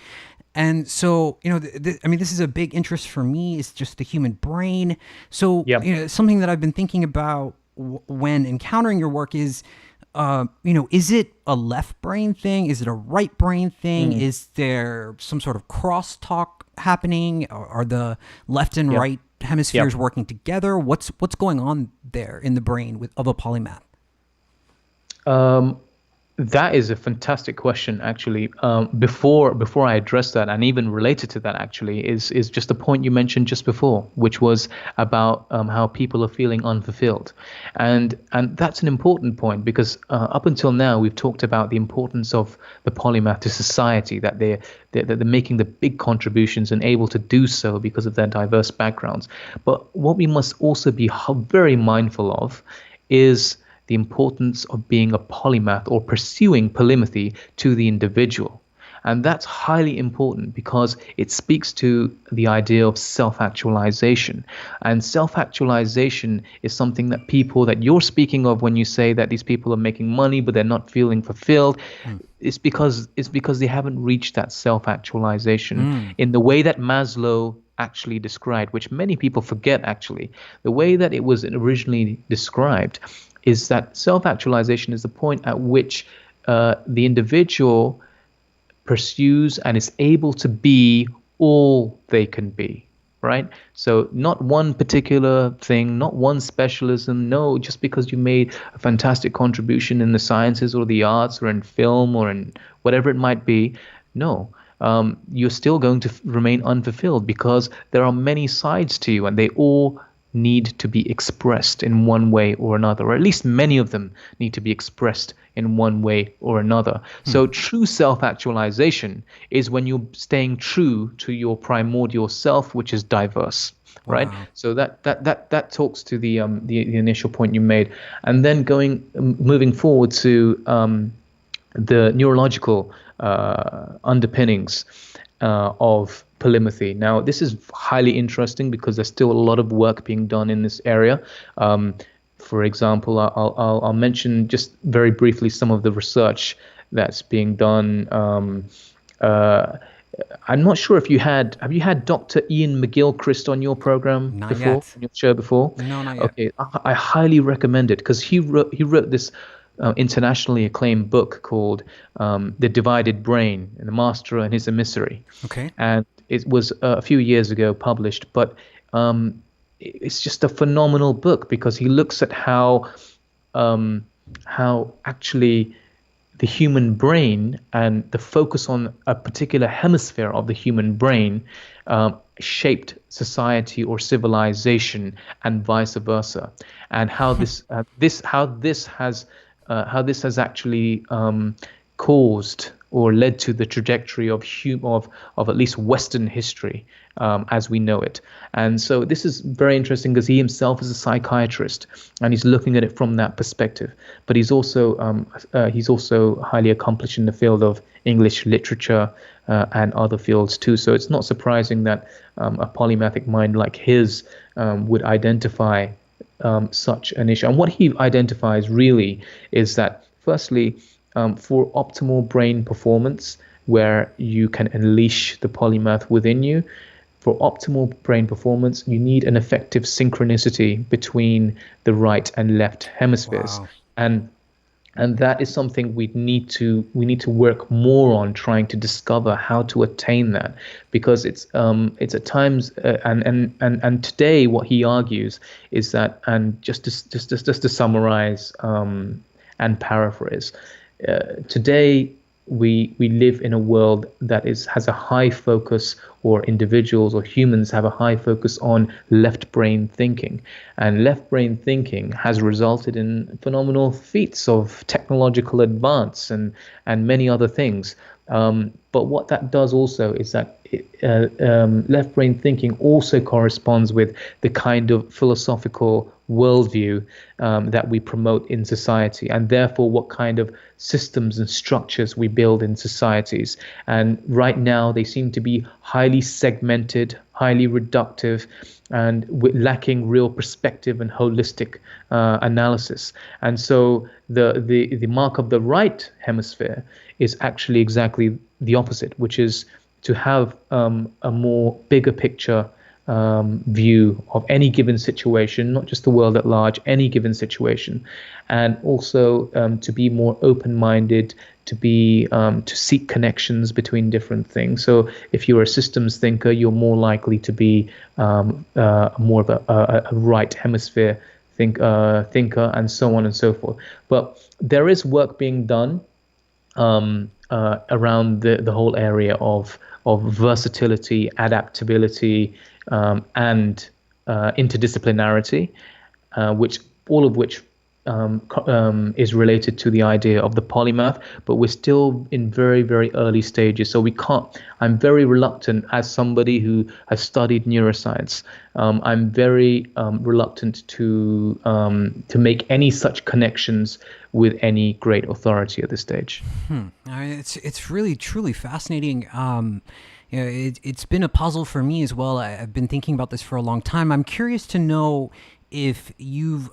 And so, this is a big interest for me. It's just the human brain. So, something that I've been thinking about when encountering your work is, is it a left brain thing? Is it a right brain thing? Is there some sort of crosstalk happening? Are the left and right hemispheres working together? What's going on there in the brain of a polymath? That is a fantastic question, actually. Before I address that, and even related to that, actually, is just the point you mentioned just before, which was about how people are feeling unfulfilled, and that's an important point, because up until now we've talked about the importance of the polymath to society, that they're making the big contributions and able to do so because of their diverse backgrounds. But what we must also be very mindful of is the importance of being a polymath or pursuing polymathy to the individual. And that's highly important because it speaks to the idea of self-actualization. And self-actualization is something that people that you're speaking of when you say that these people are making money but they're not feeling fulfilled. It's because they haven't reached that self-actualization in the way that Maslow actually described, which many people forget actually. The way that it was originally described is that self-actualization is the point at which the individual pursues and is able to be all they can be, right? So not one particular thing, not one specialism. No, just because you made a fantastic contribution in the sciences or the arts or in film or in whatever it might be, no. You're still going to remain unfulfilled because there are many sides to you, and they all need to be expressed in one way or another, or at least many of them need to be expressed in one way or another. So true self-actualization is when you're staying true to your primordial self, which is diverse, right? So that talks to the initial point you made, and then moving forward to the neurological underpinnings of polymathy. Now, this is highly interesting because there's still a lot of work being done in this area. For example, I'll mention just very briefly some of the research that's being done. I'm not sure if have you had Dr. Ian McGilchrist on your program Not before, yet. on your show before? No, not yet. Okay, I highly recommend it because he wrote this internationally acclaimed book called The Divided Brain, and the Master and His Emissary. Okay. And it was a few years ago published, but it's just a phenomenal book because he looks at how actually the human brain and the focus on a particular hemisphere of the human brain shaped society or civilization, and vice versa, and how this has actually caused or led to the trajectory of at least Western history as we know it. And so this is very interesting because he himself is a psychiatrist and he's looking at it from that perspective. But he's also highly accomplished in the field of English literature and other fields too. So it's not surprising that a polymathic mind like his would identify such an issue. And what he identifies really is that, firstly, for optimal brain performance, where you can unleash the polymath within you, for optimal brain performance, you need an effective synchronicity between the right and left hemispheres. Wow. And that is something we need to work more on, trying to discover how to attain that, because it's at times and today what he argues is that, and just to summarize and paraphrase, today we live in a world that has a high focus, or individuals or humans have a high focus on left brain thinking, and left brain thinking has resulted in phenomenal feats of technological advance and many other things. But what that does also is that left brain thinking also corresponds with the kind of philosophical worldview that we promote in society, and therefore what kind of systems and structures we build in societies. And right now they seem to be highly segmented, highly reductive, and lacking real perspective and holistic analysis. And so the mark of the right hemisphere is actually exactly the opposite, which is to have a more bigger picture view of any given situation, not just the world at large, any given situation, and also to be more open-minded, to seek connections between different things. So if you're a systems thinker, you're more likely to be more of a right hemisphere thinker, and so on and so forth. But there is work being done around the whole area of versatility, adaptability, and interdisciplinarity, all of which is related to the idea of the polymath, but we're still in very, very early stages. So I'm very reluctant, as somebody who has studied neuroscience, I'm very reluctant to make any such connections with any great authority at this stage. It's really, truly fascinating. It's been a puzzle for me as well. I've been thinking about this for a long time. I'm curious to know if you've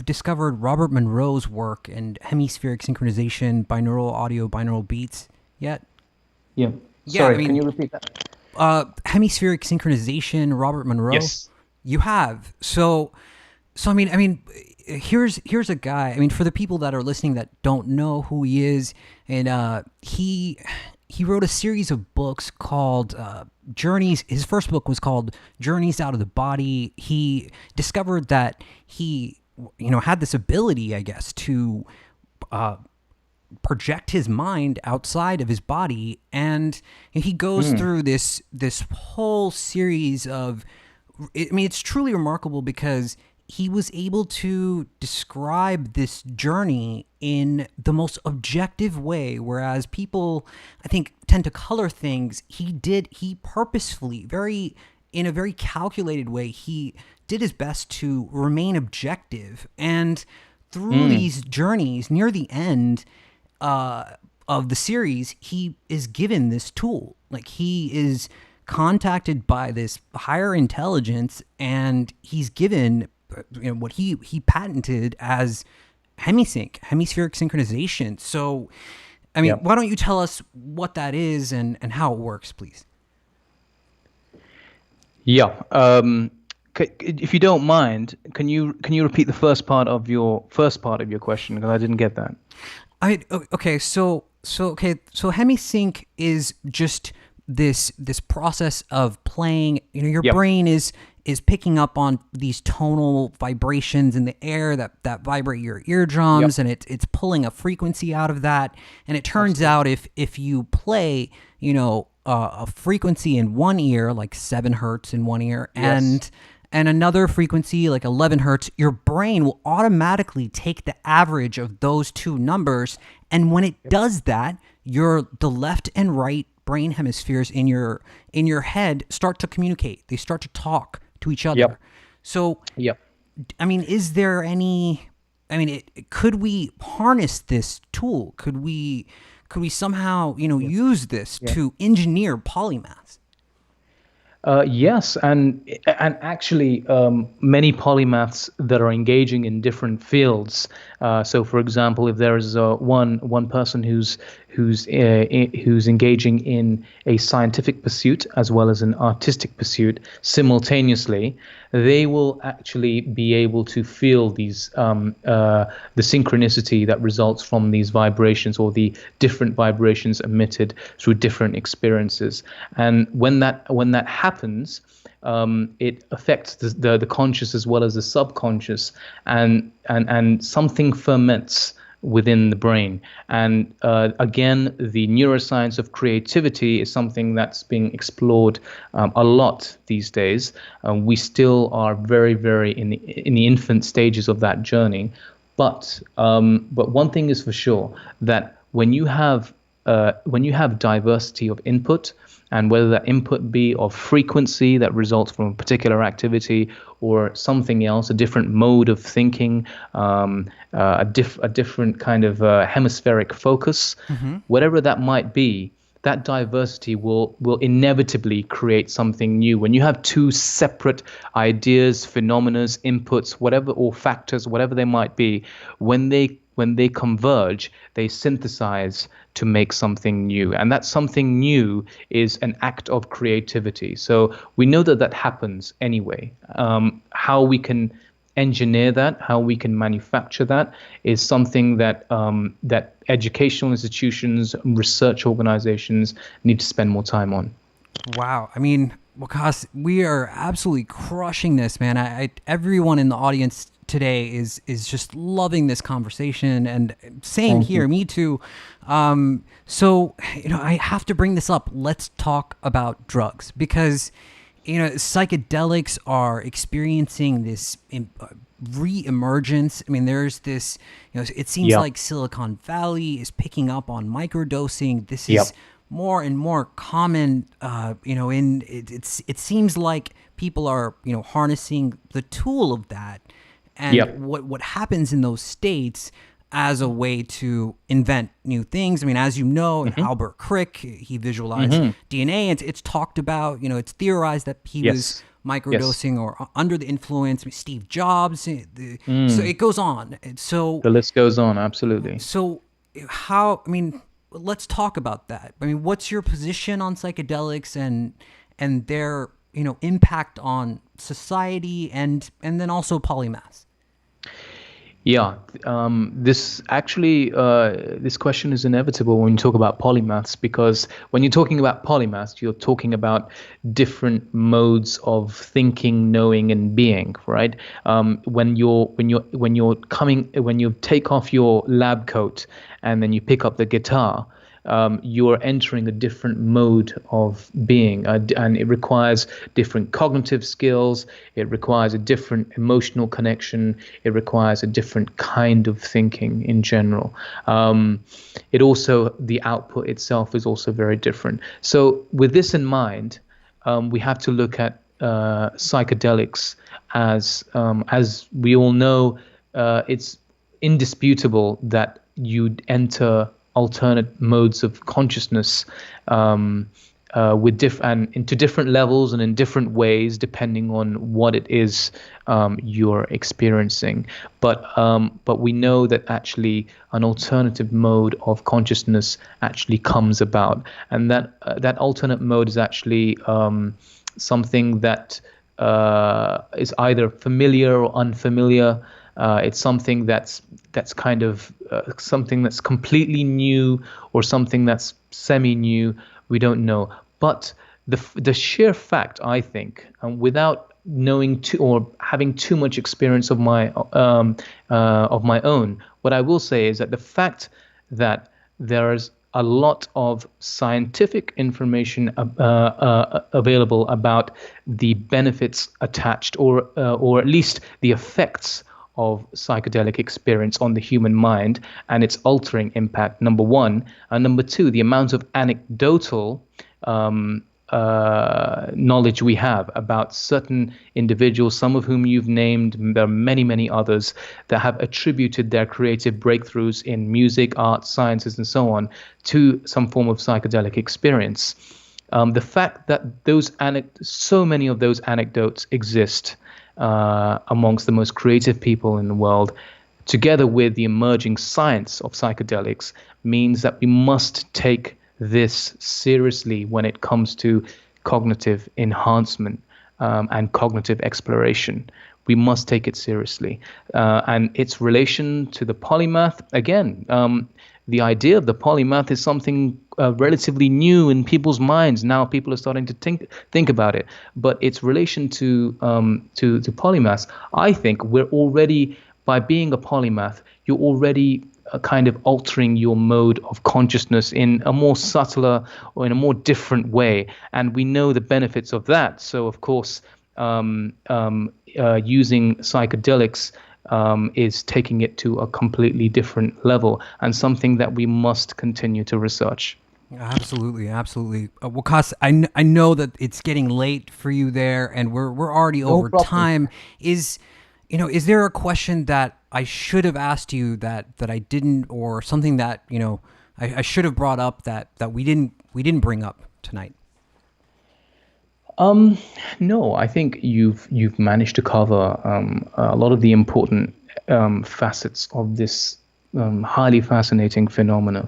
discovered Robert Monroe's work and hemispheric synchronization, binaural audio, binaural beats yet. Yeah. Sorry, can you repeat that? Hemispheric synchronization, Robert Monroe. Yes. You have. So I mean, here's a guy. I mean, for the people that are listening that don't know who he is, and he wrote a series of books called Journeys. His first book was called Journeys Out of the Body. He discovered that he, had this ability, I guess, to project his mind outside of his body, and he goes through this whole series of. I mean, it's truly remarkable because he was able to describe this journey in the most objective way, whereas people, I think, tend to color things. He purposefully, in a very calculated way, he did his best to remain objective. And through these journeys, near the end of the series, he is given this tool. Like, he is contacted by this higher intelligence, and he's given what he patented as Hemi-Sync, hemispheric synchronization. So, I mean, why don't you tell us what that is and how it works, please? Yeah. If you don't mind, can you repeat the first part of your question, because I didn't get that. So Hemi-Sync is just this process of playing. Your brain is picking up on these tonal vibrations in the air that vibrate your eardrums, and it's pulling a frequency out of that. And it turns out if you play, a frequency in one ear, like 7 hertz in one ear, and and another frequency like 11 hertz, your brain will automatically take the average of those two numbers. And when it does that, the left and right brain hemispheres in your head start to communicate. They start to talk to each other. Yep. So, Yep. I mean, is there any? I mean, could we harness this tool? Could we somehow use this to engineer polymaths? Yes, and actually, many polymaths that are engaging in different fields. So, for example, if there is one person who's engaging in a scientific pursuit as well as an artistic pursuit simultaneously, they will actually be able to feel the synchronicity that results from these vibrations, or the different vibrations emitted through different experiences. And when that happens, it affects the conscious as well as the subconscious, and something ferments within the brain. And again, the neuroscience of creativity is something that's being explored a lot these days. We still are very, very in the infant stages of that journey. But one thing is for sure, that when you have diversity of input, and whether that input be of frequency that results from a particular activity or something else, a different mode of thinking, a different kind of hemispheric focus, whatever that might be, that diversity will inevitably create something new. When you have two separate ideas, phenomena, inputs, whatever, or factors, whatever they might be, when they converge, they synthesize to make something new. And that something new is an act of creativity. So we know that happens anyway. How we can engineer that, how we can manufacture that, is something that educational institutions, research organizations need to spend more time on. Wow. I mean, Waqas, we are absolutely crushing this, man. Everyone in the audience today is just loving this conversation, and same here, me too. So, I have to bring this up. Let's talk about drugs, because, psychedelics are experiencing this re-emergence. I mean, there's this, it seems like Silicon Valley is picking up on microdosing. This is more and more common, it seems like people are, harnessing the tool of that, and what happens in those states as a way to invent new things. I mean, as you know, Albert Crick, he visualized DNA, and it's talked about, it's theorized that he was microdosing or under the influence. I mean, Steve Jobs, so it goes on. So the list goes on, absolutely. So let's talk about that. I mean, what's your position on psychedelics and their impact on society and then also polymaths? Yeah, this question is inevitable when you talk about polymaths, because when you're talking about polymaths, you're talking about different modes of thinking, knowing, and being, right? When you take off your lab coat and then you pick up the guitar, you're entering a different mode of being, and it requires different cognitive skills. It requires a different emotional connection. It requires a different kind of thinking in general. The output itself is also very different. So with this in mind, we have to look at psychedelics as we all know. It's indisputable that you'd enter alternate modes of consciousness into different levels and in different ways, depending on what it is you're experiencing. But we know that actually an alternative mode of consciousness actually comes about, and that alternate mode is actually something that is either familiar or unfamiliar. It's something that's kind of something that's completely new, or something that's semi-new. We don't know. But the sheer fact, I think, without knowing or having too much experience of my own, what I will say is that the fact that there is a lot of scientific information available about the benefits attached, or at least the effects of psychedelic experience on the human mind and its altering impact, number one. And number two, the amount of anecdotal knowledge we have about certain individuals, some of whom you've named. There are many, many others that have attributed their creative breakthroughs in music, art, sciences, and so on to some form of psychedelic experience. The fact that so many of those anecdotes exist amongst the most creative people in the world, together with the emerging science of psychedelics, means that we must take this seriously when it comes to cognitive enhancement and cognitive exploration. We must take it seriously. And its relation to the polymath, again, the idea of the polymath is something relatively new in people's minds. Now people are starting to think about it. But its relation to polymaths, I think we're already, by being a polymath, you're already kind of altering your mode of consciousness in a more subtler or in a more different way. And we know the benefits of that. So, of course, using psychedelics is taking it to a completely different level, and something that we must continue to research. Absolutely, absolutely. Waqas, I know that it's getting late for you there, and we're already over time. Is there a question that I should have asked you that I didn't, or something that I should have brought up that we didn't bring up tonight? No, I think you've managed to cover a lot of the important facets of this highly fascinating phenomena.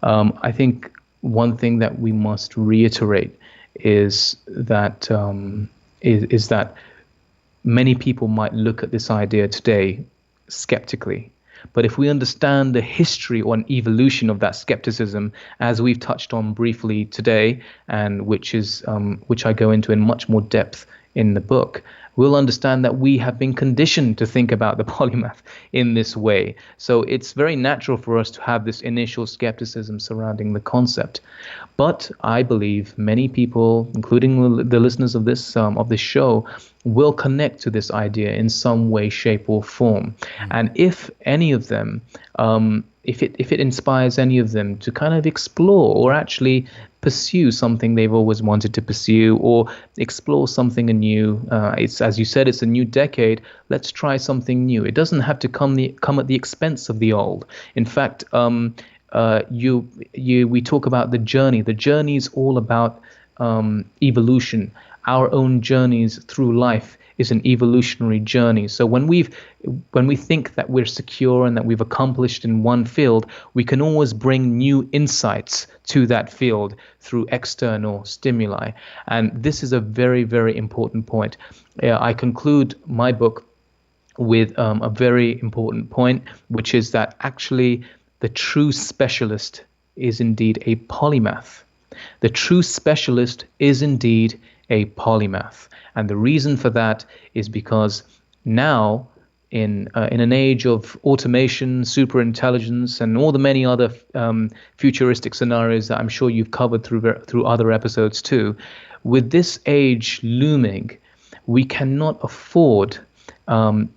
I think one thing that we must reiterate is that is that many people might look at this idea today skeptically. But if we understand the history or an evolution of that skepticism, as we've touched on briefly today, and which I go into in much more depth in the book, we'll understand that we have been conditioned to think about the polymath in this way. So it's very natural for us to have this initial skepticism surrounding the concept. But I believe many people, including the listeners of this show, will connect to this idea in some way, shape, or form. And if any of them, if it inspires any of them to kind of explore or actually pursue something they've always wanted to pursue, or explore something anew, it's, as you said, it's a new decade. Let's try something new. It doesn't have to come at the expense of the old. In fact, we talk about the journey. The journey is all about evolution. Our own journeys through life is an evolutionary journey. So when we think that we're secure and that we've accomplished in one field, we can always bring new insights to that field through external stimuli. And this is a very, very important point. I conclude my book with a very important point, which is that actually the true specialist is indeed a polymath. The true specialist is indeed a polymath. And the reason for that is because now, in an age of automation, superintelligence, and all the many other futuristic scenarios that I'm sure you've covered through other episodes too, with this age looming, we cannot afford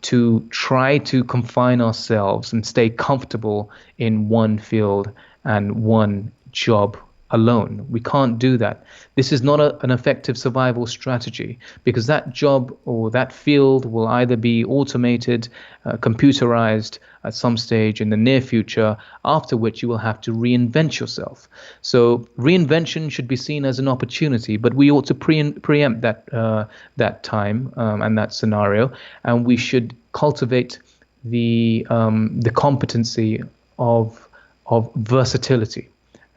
to try to confine ourselves and stay comfortable in one field and one job alone. We can't do that. This is not an effective survival strategy, because that job or that field will either be automated, computerized at some stage in the near future, after which you will have to reinvent yourself. So reinvention should be seen as an opportunity, but we ought to preempt that time and that scenario, and we should cultivate the competency of versatility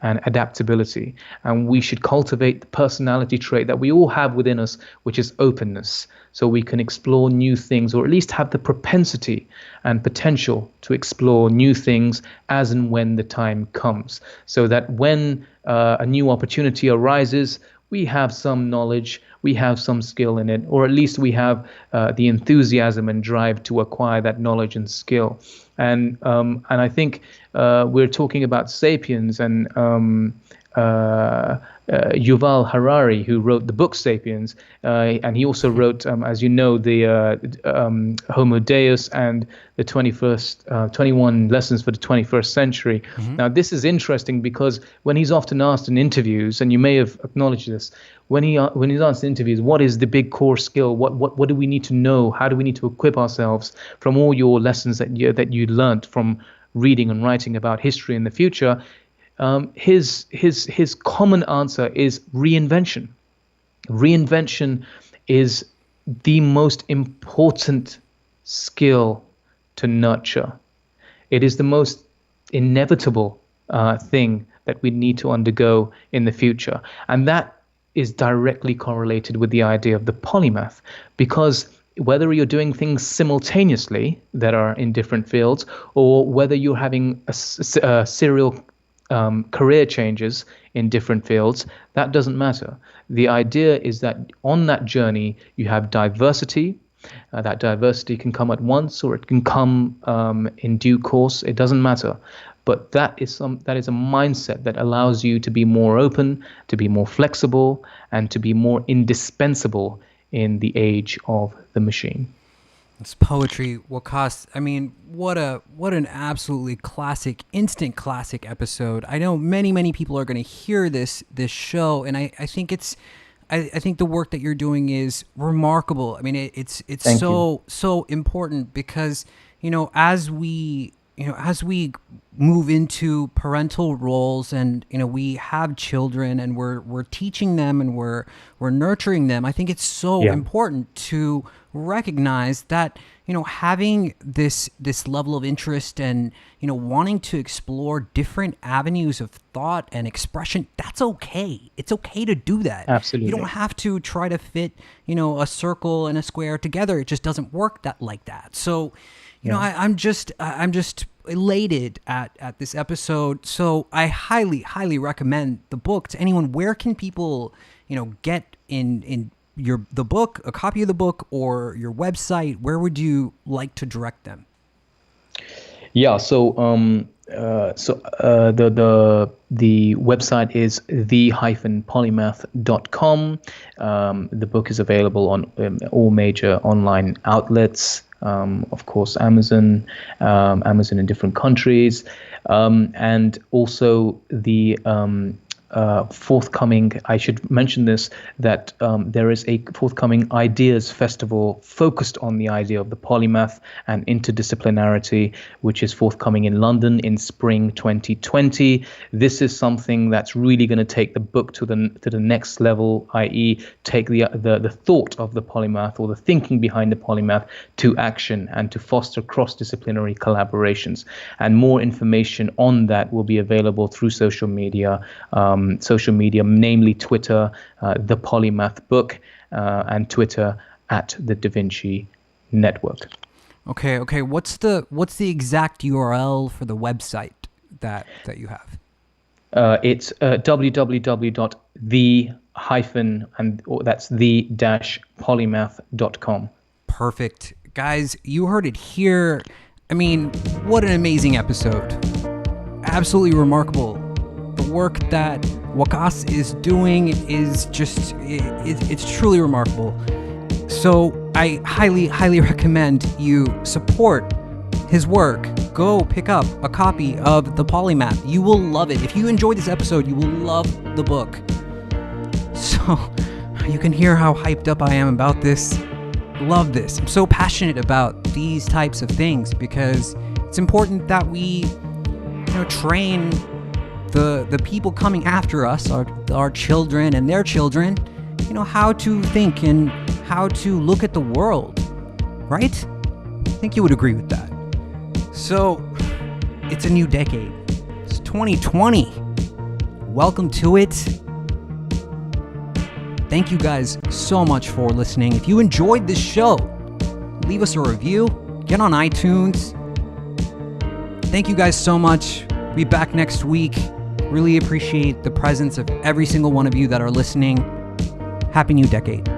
and adaptability. And we should cultivate the personality trait that we all have within us, which is openness, so we can explore new things, or at least have the propensity and potential to explore new things as and when the time comes, so that when a new opportunity arises, we have some knowledge, we have some skill in it, or at least we have the enthusiasm and drive to acquire that knowledge and skill. And I think we're talking about Sapiens and Yuval Harari, who wrote the book *Sapiens*, and he also wrote, as you know, the *Homo Deus* and the 21 Lessons for the 21st Century. Now, this is interesting because when he's often asked in interviews, and you may have acknowledged this, when he's asked in interviews, what is the big core skill? What do we need to know? How do we need to equip ourselves from all your lessons that you learned from reading and writing about history in the future? His common answer is reinvention. Reinvention is the most important skill to nurture. It is the most inevitable thing that we need to undergo in the future. And that is directly correlated with the idea of the polymath, because whether you're doing things simultaneously that are in different fields, or whether you're having a serial career changes in different fields, that doesn't matter. The idea is that on that journey, you have diversity. That diversity can come at once or it can come in due course. It doesn't matter. But that is a mindset that allows you to be more open, to be more flexible, and to be more indispensable in the age of the machine. It's poetry, Waqas. I mean, what an absolutely classic, instant classic episode. I know many people are going to hear this show, and I think I think the work that you're doing is remarkable. I mean, it's so important because as we move into parental roles and we have children and we're teaching them and we're nurturing them, I think it's so important to recognize that having this level of interest and wanting to explore different avenues of thought and expression, that's okay. It's okay to do that. Absolutely. You don't have to try to fit a circle and a square together. It just doesn't work like that. So I'm just elated at this episode. So I highly recommend the book to anyone. Where can people get in the book, a copy of the book, or your website? Where would you like to direct them? Yeah, so the website is the-polymath.com. The book is available on all major online outlets. Of course, Amazon in different countries, and also the forthcoming, I should mention this, that there is a forthcoming Ideas Festival focused on the idea of the polymath and interdisciplinarity, which is forthcoming in London in spring 2020. This is something that's really going to take the book to the next level, i.e. take the thought of the polymath or the thinking behind the polymath to action and to foster cross-disciplinary collaborations. And more information on that will be available through social media, namely Twitter, The Polymath Book, and Twitter at the Da Vinci Network. Okay. What's the exact URL for the website that you have? It's www.the-polymath.com. Perfect. Guys, you heard it here. I mean, what an amazing episode. Absolutely remarkable. The work that Waqas is doing is just, it's truly remarkable. So I highly recommend you support his work. Go pick up a copy of The Polymath. You will love it. If you enjoyed this episode, you will love the book. So you can hear how hyped up I am about this. Love this. I'm so passionate about these types of things because it's important that we train the people coming after us, our children and their children, how to think and how to look at the world, right? I think you would agree with that. So, it's a new decade. It's 2020. Welcome to it. Thank you guys so much for listening. If you enjoyed this show, leave us a review. Get on iTunes. Thank you guys so much. We'll be back next week. Really appreciate the presence of every single one of you that are listening. Happy New Decade.